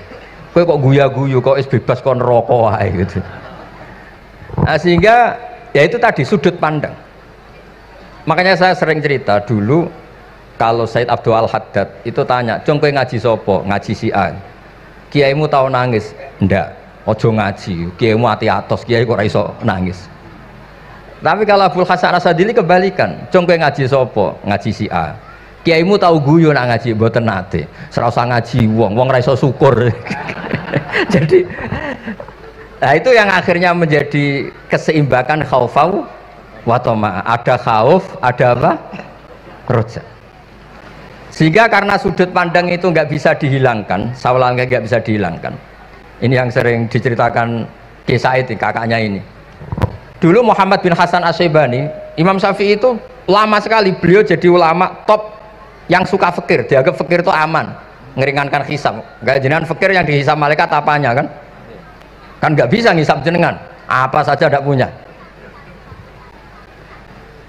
Kowe kok guya-guyu, kok is bebas kok neraka wae gitu. Nah, sehingga ya itu tadi sudut pandang. Makanya saya sering cerita dulu kalau Said Abdul Al-Haddad itu tanya, "Jong kowe ngaji sopo?" "Ngaji si A." "Kiaimu tahu nangis?" "Ndak." "Ojo ngaji, kiaimu ati atos, kiai kok ora iso nangis." Tapi kalau Abdul Hasan Asadili kebalikan, "Jong kowe ngaji sopo?" "Ngaji si A." "Kiaimu tahu guyu nak ngaji?" "Mboten nate." "Ora usah ngaji wong ora iso syukur." Jadi nah itu yang akhirnya menjadi keseimbangan khaufau wa tama. Ada khauf, ada apa? Roja. Sehingga karena sudut pandang itu nggak bisa dihilangkan, sawalangnya nggak bisa dihilangkan. Ini yang sering diceritakan Kisah itu kakaknya ini. Dulu Muhammad bin Hasan Asy-Syaibani, Imam Syafi'i itu lama sekali beliau jadi ulama top yang suka fikir. Dianggap fikir itu aman, ngeringankan hisab. Nggak jenengan fikir yang dihisab malaikat apanya kan? Kan nggak bisa ngisab jenengan. Apa saja tidak punya.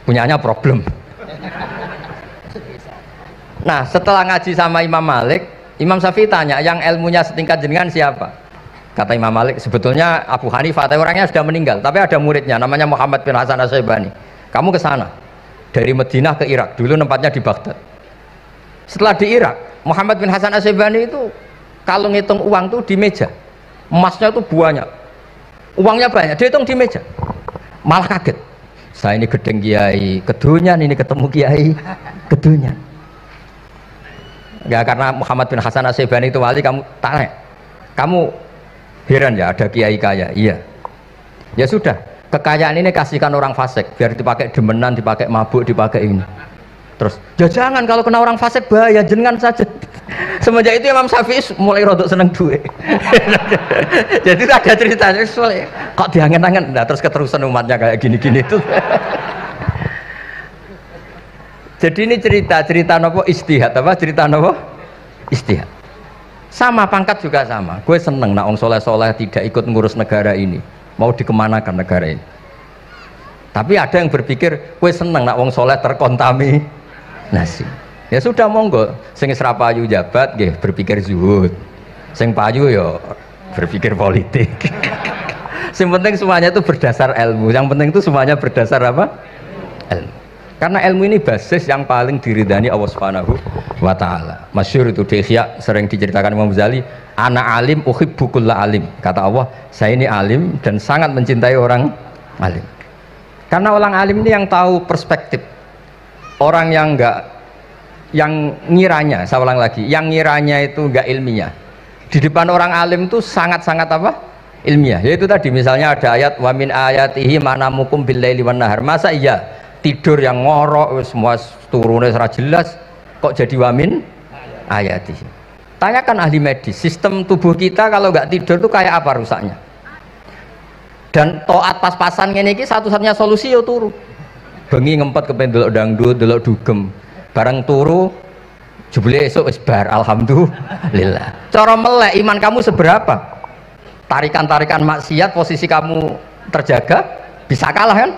Punyanya problem. Nah, setelah ngaji sama Imam Malik, Imam Syafi'i tanya, yang ilmunya setingkat jenengan siapa? Kata Imam Malik, sebetulnya Abu Hanifah, tapi orangnya sudah meninggal, tapi ada muridnya, namanya Muhammad bin Hasan Asy-Syaibani. Kamu ke sana, dari Madinah ke Irak, dulu tempatnya di Baghdad. Setelah di Irak, Muhammad bin Hasan Asy-Syaibani itu kalau ngitung uang tuh di meja, emasnya tuh banyak, uangnya banyak, dia hitung di meja, malah kaget. Saya ini gedeng kiai, kedunyan, ini ketemu kiai, kedunyan. Ya karena Muhammad bin Hasan Asy-Syaibani itu wali, kamu tanya, kamu heran ya ada kiai kaya? Iya. Ya sudah, kekayaan ini kasihkan orang fasik, biar dipakai demenan, dipakai mabuk, dipakai ini. Terus, ya jangan, kalau kena orang fasik bahaya, jenengan saja. Semenjak itu Imam Syafi'i mulai rodok seneng duit. Jadi ada ceritanya, kok diangen-angen, nah terus keterusan umatnya kayak gini-gini tuh. Jadi ini cerita nopo istihad, apa cerita nopo istihad. Sama pangkat juga sama. Gue seneng nak wong soleh-soleh tidak ikut ngurus negara ini, mau dikemanakan negara ini. Tapi ada yang berpikir, gue seneng nak wong soleh terkontaminasi. Ya sudah monggo, sing ora payu jabat nggih berpikir zuhud. Sing payu ya berpikir politik. Sing penting semuanya itu berdasar ilmu. Yang penting itu semuanya berdasar apa? Ilmu. Karena ilmu ini basis yang paling diridani Allah Subhanahu wa Ta'ala. Masyhur itu di Ihya sering diceritakan Imam Ghazali, ana alim uhibbu kulla alim. Kata Allah, saya ini alim dan sangat mencintai orang alim. Karena orang alim ini yang tahu perspektif. Orang yang ngiranya, saya ulang lagi, yang ngiranya itu enggak ilmiah. Di depan orang alim itu sangat-sangat apa? Ilmiah. Yaitu tadi misalnya ada ayat wa min ayatihi manamukum billaili wan nahar. Masa iya tidur yang ngorok semua turunnya secara jelas kok jadi wamin ayati. Tanyakan ahli medis, sistem tubuh kita kalau nggak tidur tuh kayak apa rusaknya. Dan toat pas-pasan ini satu-satunya solusi ya turu. Bengi ngempet kepen delok dangdut, delok dugem, bareng turu jebule esuk wis bar, alhamdulillah. Cara melek iman kamu seberapa? Tarikan-tarikan maksiat posisi kamu terjaga bisa kalah kan?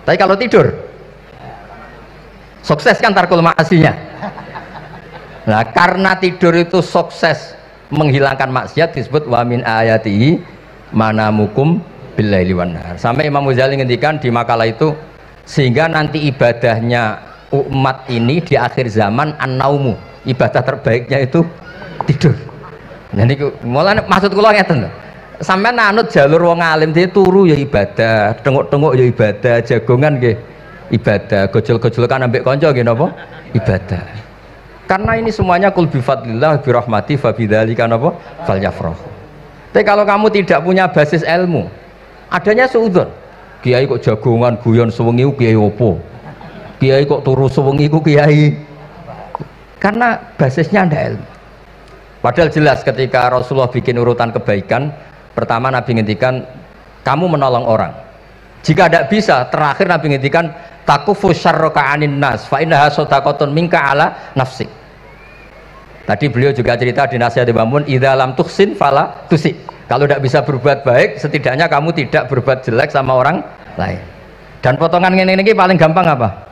Tapi kalau tidur sukses kan tarkul maksinya. Nah, karena tidur itu sukses menghilangkan maksiat disebut wa min ayatihi manamukum billaili wan nahar. Sampai Imam Ghazali ngendikan di makalah itu, sehingga nanti ibadahnya umat ini di akhir zaman an-naumu, ibadah terbaiknya itu tidur. Jadi mulane maksud kula ngeten lho. Sampeyan anut jalur wong alim dia turu ya ibadah, tengok-tengok ya ibadah, jagongan nggih ibadah, gojol-gojolkan ambek kanca nggih napa? Ibadah. Karena ini semuanya kul bi fadlillah bi rahmati fa bidzalika napa? Falyafrahu. Tapi kalau kamu tidak punya basis ilmu, adanya suudzon. Kiai kok jagongan guyon sewengi ku kiai opo? Kiai kok turu sewengi ku kiai Karena basisnya ada ilmu. Padahal jelas ketika Rasulullah bikin urutan kebaikan, pertama Nabi ngendikan kamu menolong orang. Jika tidak bisa, terakhir Nabi ngendikan takufu syarraka anin nas fa innaha shadaqatun minka ala nafsik. Tadi beliau juga cerita di nasihat Bangun, idza lam tuhsin fala tusi. Kalau tidak bisa berbuat baik, setidaknya kamu tidak berbuat jelek sama orang lain. Dan potongan ini paling gampang apa?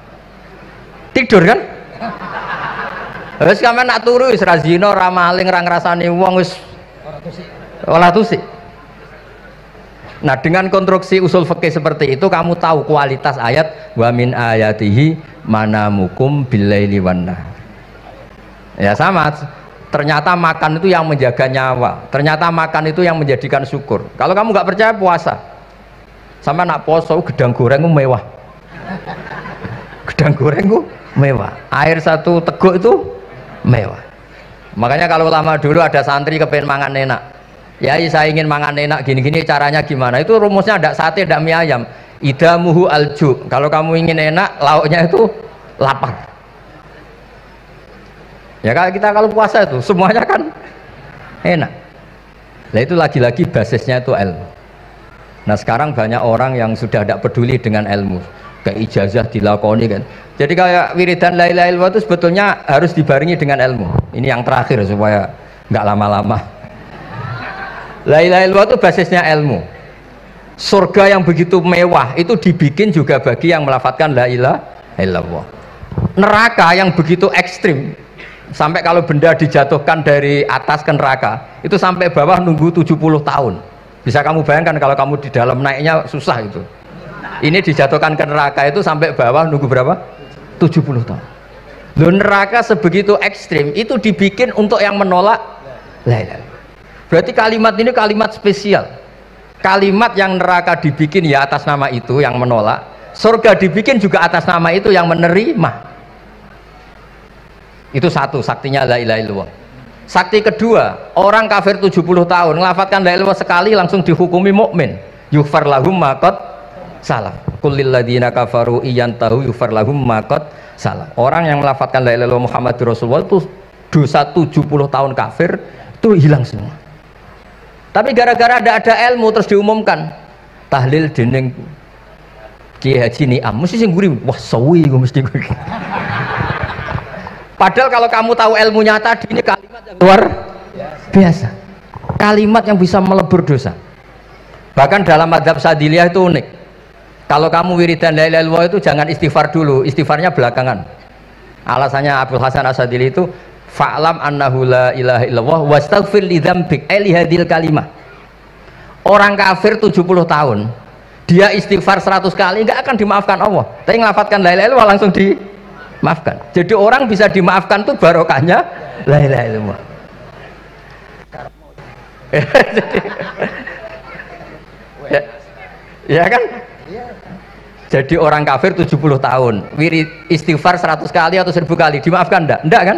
Tidur kan? Wis sampean nak turu wis ra zina, ra maling, ra ngrasani wong wis ora tusik. Nah, dengan konstruksi usul fikih seperti itu kamu tahu kualitas ayat wa min ayatihi manamukum billaili wan nahar. Ya sama, ternyata makan itu yang menjaga nyawa, ternyata makan itu yang menjadikan syukur. Kalau kamu nggak percaya puasa, sama nak poso gedang goreng itu mewah. Gedang goreng itu mewah, air satu teguk itu mewah. Makanya kalau lama dulu ada santri kepengen mangan enak, ya saya ingin mangan enak gini-gini, caranya gimana? Itu rumusnya ada sate, ada mie ayam. Idamuhu alju. Kalau kamu ingin enak, lauknya itu lapar. Ya kalau puasa itu semuanya kan enak. Nah itu lagi-lagi basisnya itu ilmu. Nah sekarang banyak orang yang sudah tidak peduli dengan ilmu, kayak ijazah dilakoni kan. Jadi kayak wiridan la ilaha illallah itu sebetulnya harus dibarengi dengan ilmu. Ini yang terakhir supaya nggak lama-lama. La ilaha illallah itu basisnya ilmu. Surga yang begitu mewah itu dibikin juga bagi yang melafadzkan la ilaha illallah. Neraka yang begitu ekstrim, sampai kalau benda dijatuhkan dari atas ke neraka itu sampai bawah nunggu 70 tahun. Bisa kamu bayangkan kalau kamu di dalam naiknya susah itu. Ini dijatuhkan ke neraka itu sampai bawah nunggu berapa? 70 tahun. Loh, neraka sebegitu ekstrim itu dibikin untuk yang menolak la ilaha illallah. Berarti kalimat ini kalimat spesial. Kalimat yang neraka dibikin ya atas nama itu yang menolak, surga dibikin juga atas nama itu yang menerima. Itu satu saktinya la ilaha illallah. Sakti kedua, orang kafir 70 tahun ngelafadzkan la ilaha illallah sekali langsung dihukumi mukmin. Yughfar lahum ma qad salaf. Qul lil ladzina kafaru iyantahu yughfar lahum ma qad salaf. Orang yang melafadzkan la ilaha illallah Muhammadur Rasulullah itu dosa 70 tahun kafir itu hilang semua. Tapi gara-gara ada ilmu terus diumumkan tahlil dening Kiai Haji Niam mesti sing nguri wah sawi mesti. Padahal kalau kamu tahu ilmunya tadi, ini kalimat yang luar biasa, kalimat yang bisa melebur dosa. Bahkan dalam mazhab Sadiliyah itu unik. Kalau kamu wiridan la ilaha illallah itu jangan istighfar dulu, istighfarnya belakangan. Alasannya Abdul Hasan As-Sadili itu fa'lam annahu la ilaha illallah wastaghfir li dzambik li hadhil kalimah. Orang kafir 70 tahun dia istighfar 100 kali nggak akan dimaafkan Allah, tapi ngelafatkan la ilaha illallah langsung dimaafkan. Jadi orang bisa dimaafkan tuh barokahnya la ilaha illallah. Ya kan? Jadi orang kafir 70 tahun wirid istighfar 100 kali atau 1000 kali dimaafkan enggak? Enggak kan?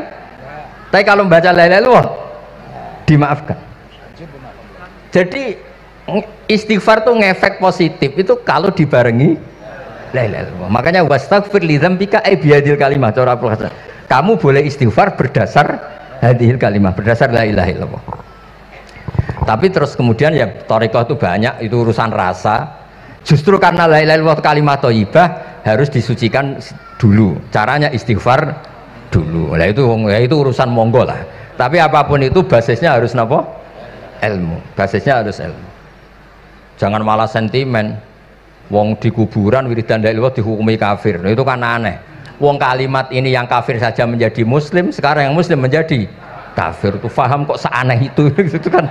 Tapi kalau membaca la ilaha illallah dimaafkan. Jadi istighfar tuh ngefek positif itu kalau dibarengi la ilaha illallah. Makanya wastaghfir li dzambika bihadil kalimah. Kamu boleh istighfar berdasar hadhil kalimah, berdasar la ilaha illallah. Tapi terus kemudian ya thariqah itu banyak, itu urusan rasa. Justru karena la ilaha illallah kalimat thayyibah harus disucikan dulu. Caranya istighfar dulu. Nah itu urusan monggo lah. Tapi apapun itu basisnya harus napa? Ilmu. Basisnya harus ilmu. Jangan malah sentimen. Wong di kuburan wiridan la ilaha illallah dihukumi kafir. Nah, itu kan aneh. Wong kalimat ini yang kafir saja menjadi muslim, sekarang yang muslim menjadi kafir. Itu paham kok seaneh itu gitu kan.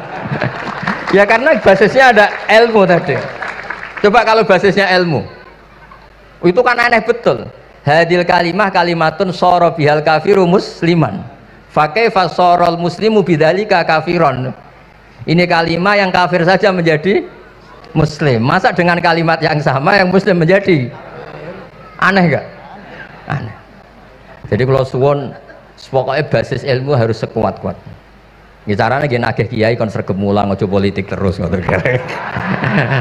Ya karena basisnya ada ilmu tadi. Coba kalau basisnya ilmu, itu kan aneh betul. Hadil kalimah kalimatun soro bihal kafiru musliman. Fakaifa sorol muslimu bidzalika kafiron. Ini kalimat yang kafir saja menjadi muslim. Masa dengan kalimat yang sama yang muslim menjadi aneh enggak? Aneh. Jadi kalau suwon, pokoknya basis ilmu harus sekuat-kuat. Caranya gini nagih kiai kon sregep mulang aja politik terus ngoten.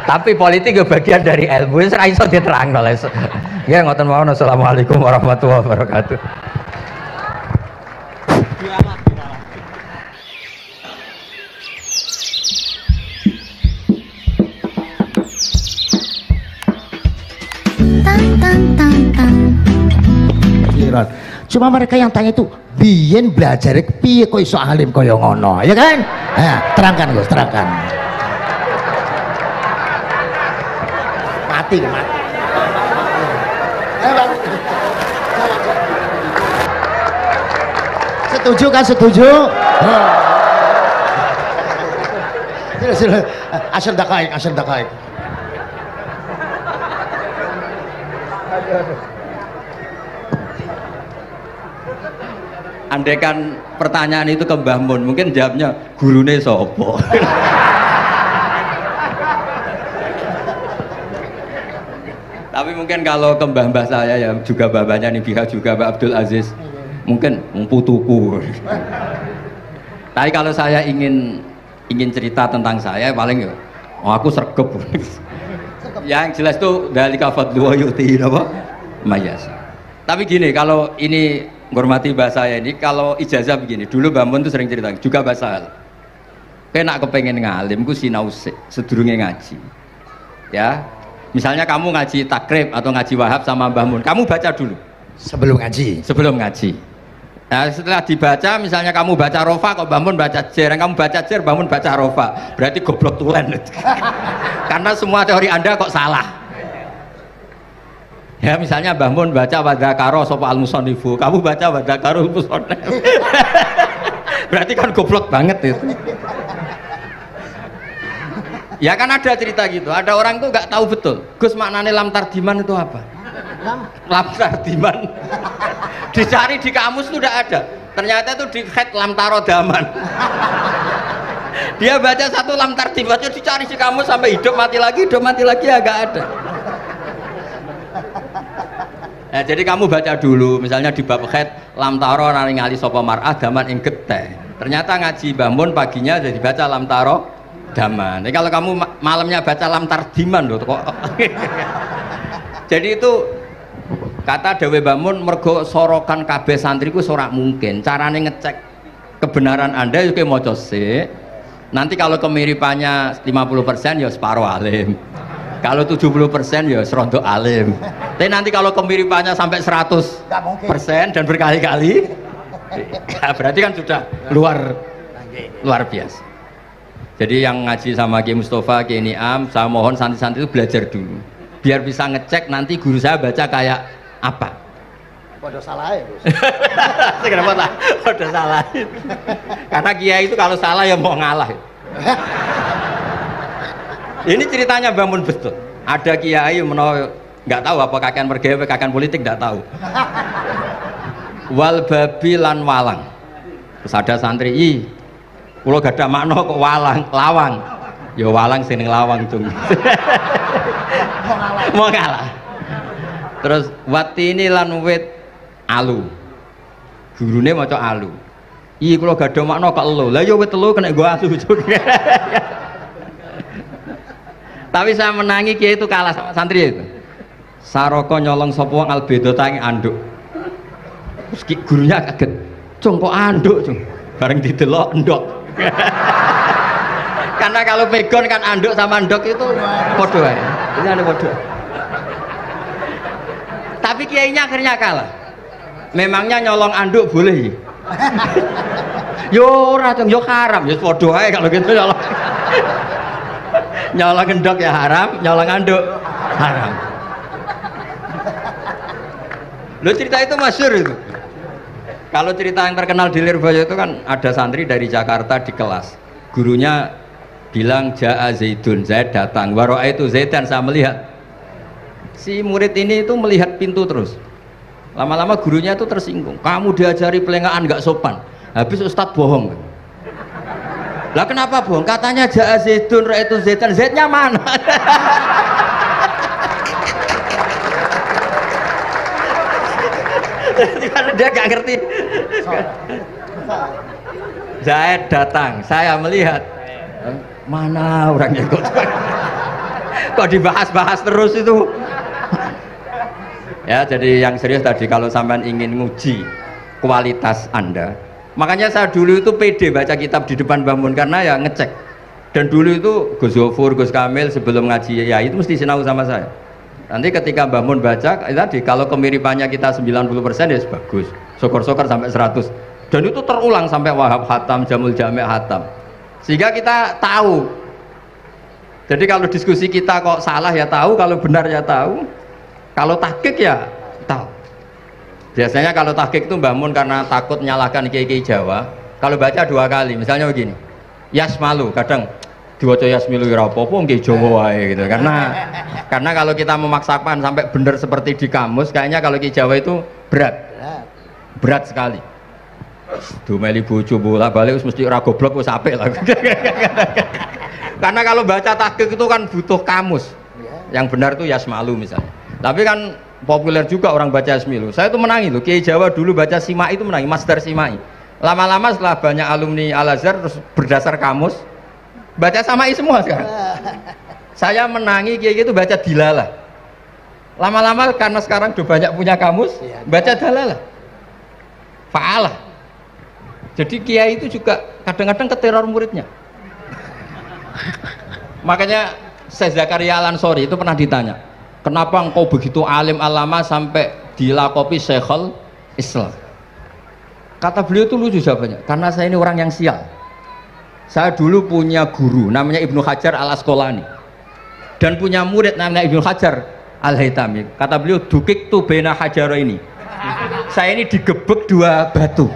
Tapi politik itu bagian dari ilmu, wis ra iso diterangno. Nggih ngoten mawon. Assalamualaikum warahmatullahi wabarakatuh. Cuma mereka yang tanya itu biyen belajar piye kok iso alim kaya ngono, ya kan? Nah, terangkan Gus, terangkan. Mati. Setuju kan? Setuju? Asal dakaik. Andai kan pertanyaan itu ke Mbah Mun, mungkin jawabnya gurune sopo. Tapi mungkin kalau ke mbah-mbah saya ya juga babanya nih pihak juga Mbak Abdul Aziz, mungkin putuku. Tapi kalau saya ingin cerita tentang saya paling ya, aku sergep. Yang jelas tuh dari kafadlu yuti apa? Mayas. Tapi gini, kalau ini menghormati bahasa saya ini, kalau ijazah begini, dulu Mbah Mun tuh sering cerita juga bahasa hal. Kena kepengen ngalim, ku sinau sedurunge ngaji. Ya, misalnya kamu ngaji takrib atau ngaji wahab sama Mbah Mun, kamu baca dulu sebelum ngaji. Nah, setelah dibaca, misalnya kamu baca rofa, kok Mbah Mun baca jer, kamu baca jer, Mbah Mun baca rofa, berarti goblok tulen. Karena semua teori Anda kok salah. Ya, misalnya Mbah Mun baca wadakaro sopa al-musonifu, kamu baca wadakaro al-musonif. Berarti kan goblok banget itu. Ya kan ada cerita gitu, ada orang tuh nggak tahu betul Gus maknanya lam tardiman itu apa. Lam tardiman dicari di kamus tuh udah ada, ternyata itu di khet lam tarodaman. Dia baca satu lam tardiman itu dicari di kamus sampai hidup mati lagi ya nggak ada. Nah, jadi kamu baca dulu, misalnya di bab khet lam taro ngali sopo mar'ah daman ing geteh. Ternyata ngaji Mbah Mun paginya jadi baca lam taro daman. Jadi kalau kamu malamnya baca lam tardiman loh kok. Jadi itu kata Dewi Mbah Mun mergo sorokan kabeh santriku sorak mungkin. Carane ngecek kebenaran Anda yuk maca sik. Nanti kalau kemiripannya 50% ya separuh alim. Kalau 70% ya serondo alim. Tapi nanti kalau kemiripannya sampai 100% dan berkali-kali, ya berarti kan sudah luar biasa. Jadi yang ngaji sama Ki Mustafa, Ki Niam, saya mohon santri-santri itu belajar dulu, biar bisa ngecek nanti guru saya baca kayak apa. Podo salah ya Gus. Kenapa lah? Podo salah. Karena kiai itu kalau salah ya mau ngalah. Ini ceritanya Mbah Mun betul. Ada kiai nggak tahu apa kakean mergawe kakean politik nggak tahu. Wal babi lan walang. Terus ada santri, kulo gak ada makna kok lawang. Ya walang sing lawang cung. Mau ngalah. Terus watini lan wit alu. Gurune maca alu. Kulo gak ada makna kok elo. Lah ya wit telu kena gua asu cung. Tapi saya menangi kiai itu kalah sama santri itu. Saroko nyolong sapa wong albedo tangi anduk. Terus gurunya kaget. Cung kok anduk, cung. Bareng didelok endok. Karena kalau pegon kan anduk sama endok itu podo ae. Ini ada podo. Tapi kiainya akhirnya kalah. Memangnya nyolong anduk boleh? Yo ora, cung, yo haram, yo podo ae kalau gitu nyolong. Nyolong endok ya haram, nyolong anduk haram. Lo cerita itu masyhur itu. Kalau cerita yang terkenal di Lirboyo itu kan ada santri dari Jakarta di kelas. Gurunya bilang Ja'a Zaidun, Zaid datang. Waro'a itu Zaidan, saya melihat. Si murid ini itu melihat pintu terus. Lama-lama gurunya itu tersinggung. Kamu diajari pelengahan nggak sopan. Habis Ustadz bohong. Lah kenapa bohong? Katanya Ja'a Zaidun, Ra'aitu Zaidan. Zaidnya mana? Dia gak ngerti. Zaid datang, saya melihat. Mana orangnya kok dibahas-bahas terus itu. Ya, jadi yang serius tadi, kalau sampean ingin nguji kualitas Anda, makanya saya dulu itu pede baca kitab di depan Mbah Mun karena ya ngecek. Dan dulu itu Gus Zofur, Gus Kamil sebelum ngaji ya itu mesti sinau sama saya. Nanti ketika Mbah Mun baca tadi kalau kemiripannya kita 90% ya bagus. Syukur-syukur sampai 100. Dan itu terulang sampai Wahab Hatam, Jamul Jami' Hatam. Sehingga kita tahu. Jadi kalau diskusi kita kok salah ya tahu, kalau benar ya tahu. Kalau tahqiq ya tahu. Biasanya kalau tahqiq itu Mbah Mun karena takut menyalahkan kiai-kiai Jawa, kalau baca 2 kali, misalnya begini. Yasmalu, kadang diwaca Yasmilu ora apa-apa nggih Jawa wae gitu. Karena kalau kita memaksakan sampai benar seperti di kamus, kayaknya kalau kiai Jawa itu berat sekali. Dumeli bojo bolak-balik mesti ora goblok wis apik lah. Karena kalau baca tahqiq itu kan butuh kamus. Yang benar itu Yasmalu misalnya. Tapi kan populer juga orang baca Yasmilu. Saya itu menangi loh. Kiai Jawa dulu baca Simai itu menangi, Masdar Simai. Lama-lama setelah banyak alumni Al-Azhar terus berdasar kamus baca Samai semua sekarang. Saya menangi kiai itu baca Dilalah. Lama-lama karena sekarang udah banyak punya kamus, baca Dalalah. Fa'alah. Jadi kiai itu juga kadang-kadang keteror muridnya. Makanya Syekh Zakaria Al-Ansori itu pernah ditanya, kenapa engkau begitu alim alama sampai dilakopi Syekhul Islam? Kata beliau itu lucu jawabannya, karena saya ini orang yang sial. Saya dulu punya guru namanya Ibnu Hajar Al-Asqalani dan punya murid namanya Ibnu Hajar Al-Haytami. Kata beliau, dukik tu bena hajaro ini. Saya ini digebek 2 batu.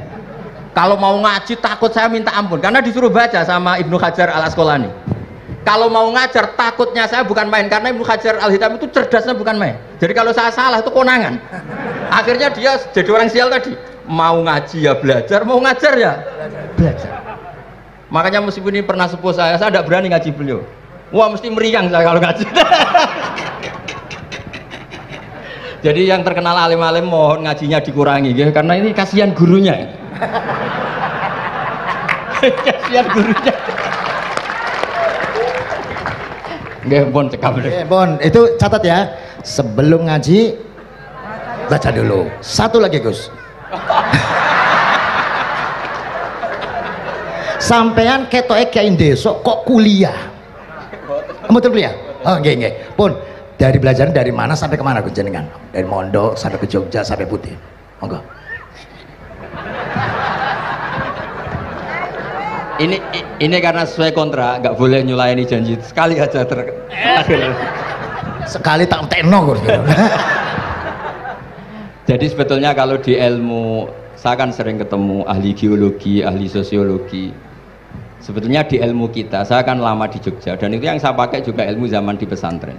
Kalau mau ngaji takut saya minta ampun karena disuruh baca sama Ibnu Hajar Al-Asqalani. Kalau mau ngajar takutnya saya bukan main karena Ibnu Hajar Al-Haytami itu cerdasnya bukan main. Jadi kalau saya salah itu konangan. Akhirnya dia jadi orang sial tadi. Mau ngaji ya belajar, mau ngajar ya belajar. Makanya meskipun ini pernah sepuh saya tidak berani ngaji beliau. Wah mesti meriang saya kalau ngaji. Jadi yang terkenal alim-alim mohon ngajinya dikurangi ya, karena ini kasihan gurunya. Kasihan gurunya. Nggih, Bon cekap deh. Bon, itu catat ya. Sebelum ngaji baca dulu. Satu lagi, Gus. Sampean ketoke kiai desa kok kuliah. Betul kuliah? Oh, nggih nggih. Pun dari belajar dari mana sampai kemana Gus jenengan? Dari Mondok sampai ke Jogja sampai Putih. Monggo. Ini karena sesuai kontrak, nggak boleh nyulayani janji sekali aja terakhir. Sekali tak tekno Gus. Jadi sebetulnya kalau di ilmu, saya kan sering ketemu ahli geologi, ahli sosiologi. Sebetulnya di ilmu kita, saya kan lama di Jogja dan itu yang saya pakai juga ilmu zaman di pesantren.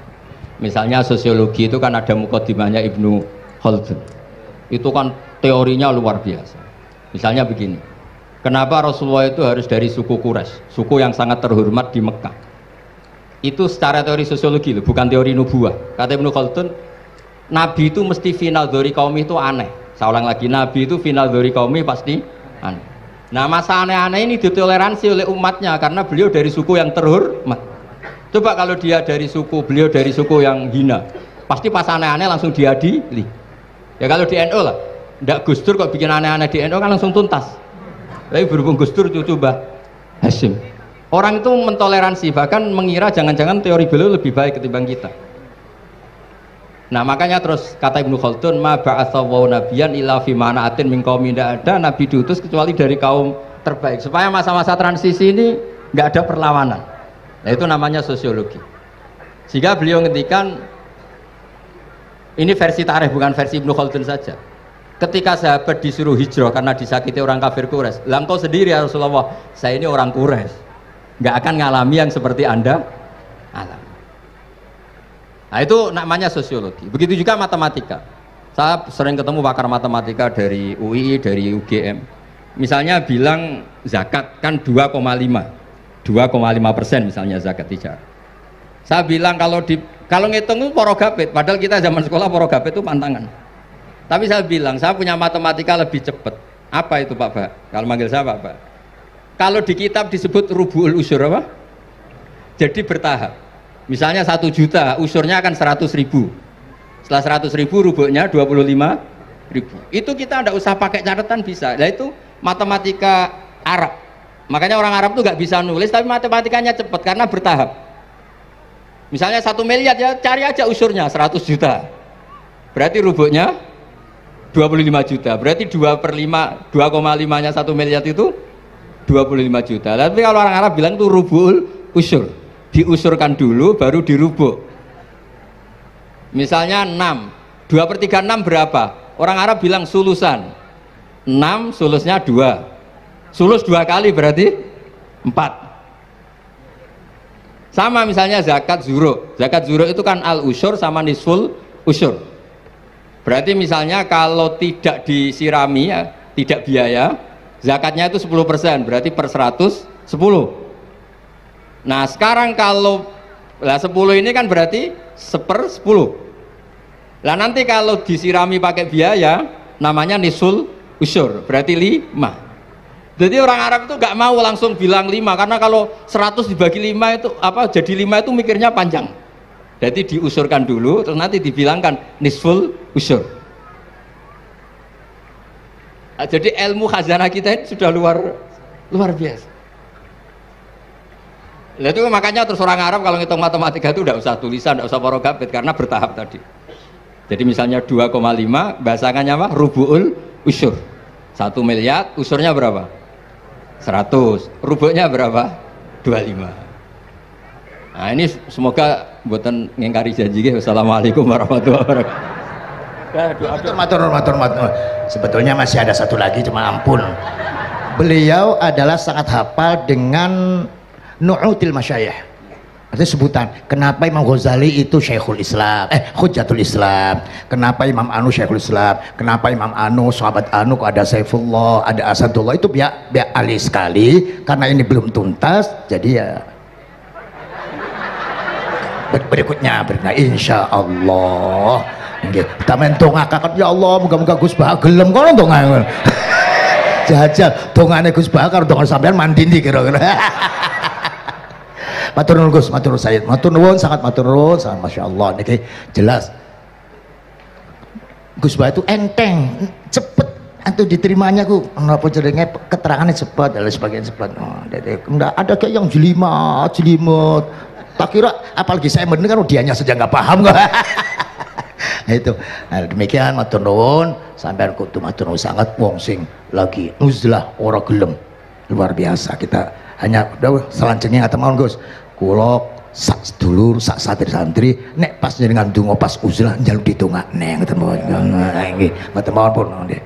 Misalnya sosiologi itu kan ada mukadimahnya Ibnu Khaldun. Itu kan teorinya luar biasa. Misalnya begini, kenapa Rasulullah itu harus dari suku Quraisy, suku yang sangat terhormat di Mekah? Itu secara teori sosiologi loh, bukan teori nubuah. Kata Ibnu Khaldun, Nabi itu mesti final dari kaum itu aneh. Saya ulang lagi, Nabi itu final dari kaum pasti aneh. Nah masa aneh-aneh ini ditoleransi oleh umatnya karena beliau dari suku yang terhormat. Coba kalau dia dari suku, beliau dari suku yang hina, pasti pas aneh-aneh langsung diadili. Ya kalau di NU lah, ndak Gus Dur kok bikin aneh-aneh di NU kan langsung tuntas. Tapi berhubung Gus Dur cucu Mbah Hasyim, orang itu mentoleransi, bahkan mengira jangan-jangan teori beliau lebih baik ketimbang kita. Nah makanya terus kata Ibnu Khaldun, ma ba'atsawu nabiyan illa fi mana'atin min qaumin, tidak ada nabi diutus kecuali dari kaum terbaik supaya masa-masa transisi ini nggak ada perlawanan. Nah itu namanya sosiologi. Sehingga beliau ngendikan, ini versi tarikh bukan versi Ibnu Khaldun saja. Ketika sahabat disuruh hijrah karena disakiti orang kafir Quraisy, lah engkau sendiri ya Rasulullah, saya ini orang Quraisy, nggak akan ngalami yang seperti Anda alami. Nah itu namanya sosiologi. Begitu juga matematika. Saya sering ketemu pakar matematika dari UI, dari UGM. Misalnya bilang zakat kan 2,5% misalnya zakat tijar. Saya bilang kalau ngitung itu porogapit, padahal kita zaman sekolah porogapit itu pantangan. Tapi saya bilang saya punya matematika lebih cepat. Apa itu Pak Ba? Kalau manggil saya Pak Ba. Kalau di kitab disebut rubu'ul usur apa? Jadi bertahap. Misalnya 1 juta, usurnya akan 100.000. Setelah 100.000 rubuknya 25.000. Itu kita tidak usah pakai catatan bisa. Nah itu matematika Arab. Makanya orang Arab tuh nggak bisa nulis, tapi matematikanya cepat karena bertahap. Misalnya 1 miliar ya cari aja usurnya 100 juta. Berarti rubuknya 25 juta. Berarti 2,5 nya 1 miliar itu 25 juta. Tapi kalau orang Arab bilang itu rubul usur. Diusurkan dulu baru dirubuk. Misalnya 6. 2/3 6 berapa? Orang Arab bilang sulusan. 6 sulusnya 2. Sulus 2 kali berarti 4. Sama misalnya zakat zuro. Zakat zuro itu kan al usur sama nisful usur. Berarti misalnya kalau tidak disirami ya, tidak biaya, zakatnya itu 10%, berarti per 100 10. Nah, sekarang kalau 10 ini kan berarti 1/10. Lah nanti kalau disirami pakai biaya namanya nisful usur, berarti 5. Jadi orang Arab itu nggak mau langsung bilang 5 karena kalau 100 dibagi 5 itu apa jadi 5 itu mikirnya panjang. Jadi diusurkan dulu terus nanti dibilangkan nisful usur. Nah, jadi ilmu khazanah kita ini sudah luar biasa. Nah, itu makanya terus orang Arab kalau ngitung matematika itu tidak usah tulisan, tidak usah porogabit karena bertahap tadi. Jadi misalnya 2,5 bahasannya apa? Rubu'ul usur. 1 miliar usurnya berapa? 100, rubuknya berapa? 25. Nah ini semoga buatan ngingkari janji. Wassalamualaikum warahmatullahi wabarakatuh. Matur. Sebetulnya masih ada satu lagi, cuma ampun. Beliau adalah sangat hafal dengan nu'util masyayikh. Artinya sebutan, kenapa Imam Ghazali itu Syekhul Islam, Hujjatul Islam, kenapa Imam Anu Syekhul Islam, kenapa Imam Anu, sahabat Anu, kok ada Saifullah, ada Asadullah, itu biar ahli sekali, karena ini belum tuntas, jadi ya berikutnya insya Allah kita mentongakakan, ya Allah moga-moga Gus Bah gelem kono tongan jajal tongane Gus Bah karo tongan sampean mandindi kira-kira. Matur nuwun Gus, matur nuwun Sayyid, matur nuwun, sangat matur nuwun, sangat masya Allah. Niki jelas Gus Bah itu enteng, cepet atau diterimanya ku, kenapa jenenge keterangannya cepat dan sebagainya cepat. Oh, enggak ada kayak yang jelimet. Tak kira apalagi saya mendengar dianya saja nggak paham kok. Nah, itu. Nah, demikian matur nuwun, sampean kudu matur nuwun sangat wong sing lagi uzlah ora gelem. Luar biasa kita. Hanya udah selanjutnya kata mohon Gus kula sak sedulur sak santri nek pas jenengan donga pas uzlah njaluk ditongakne ngoten mawon nggih mboten mawon pun nggih.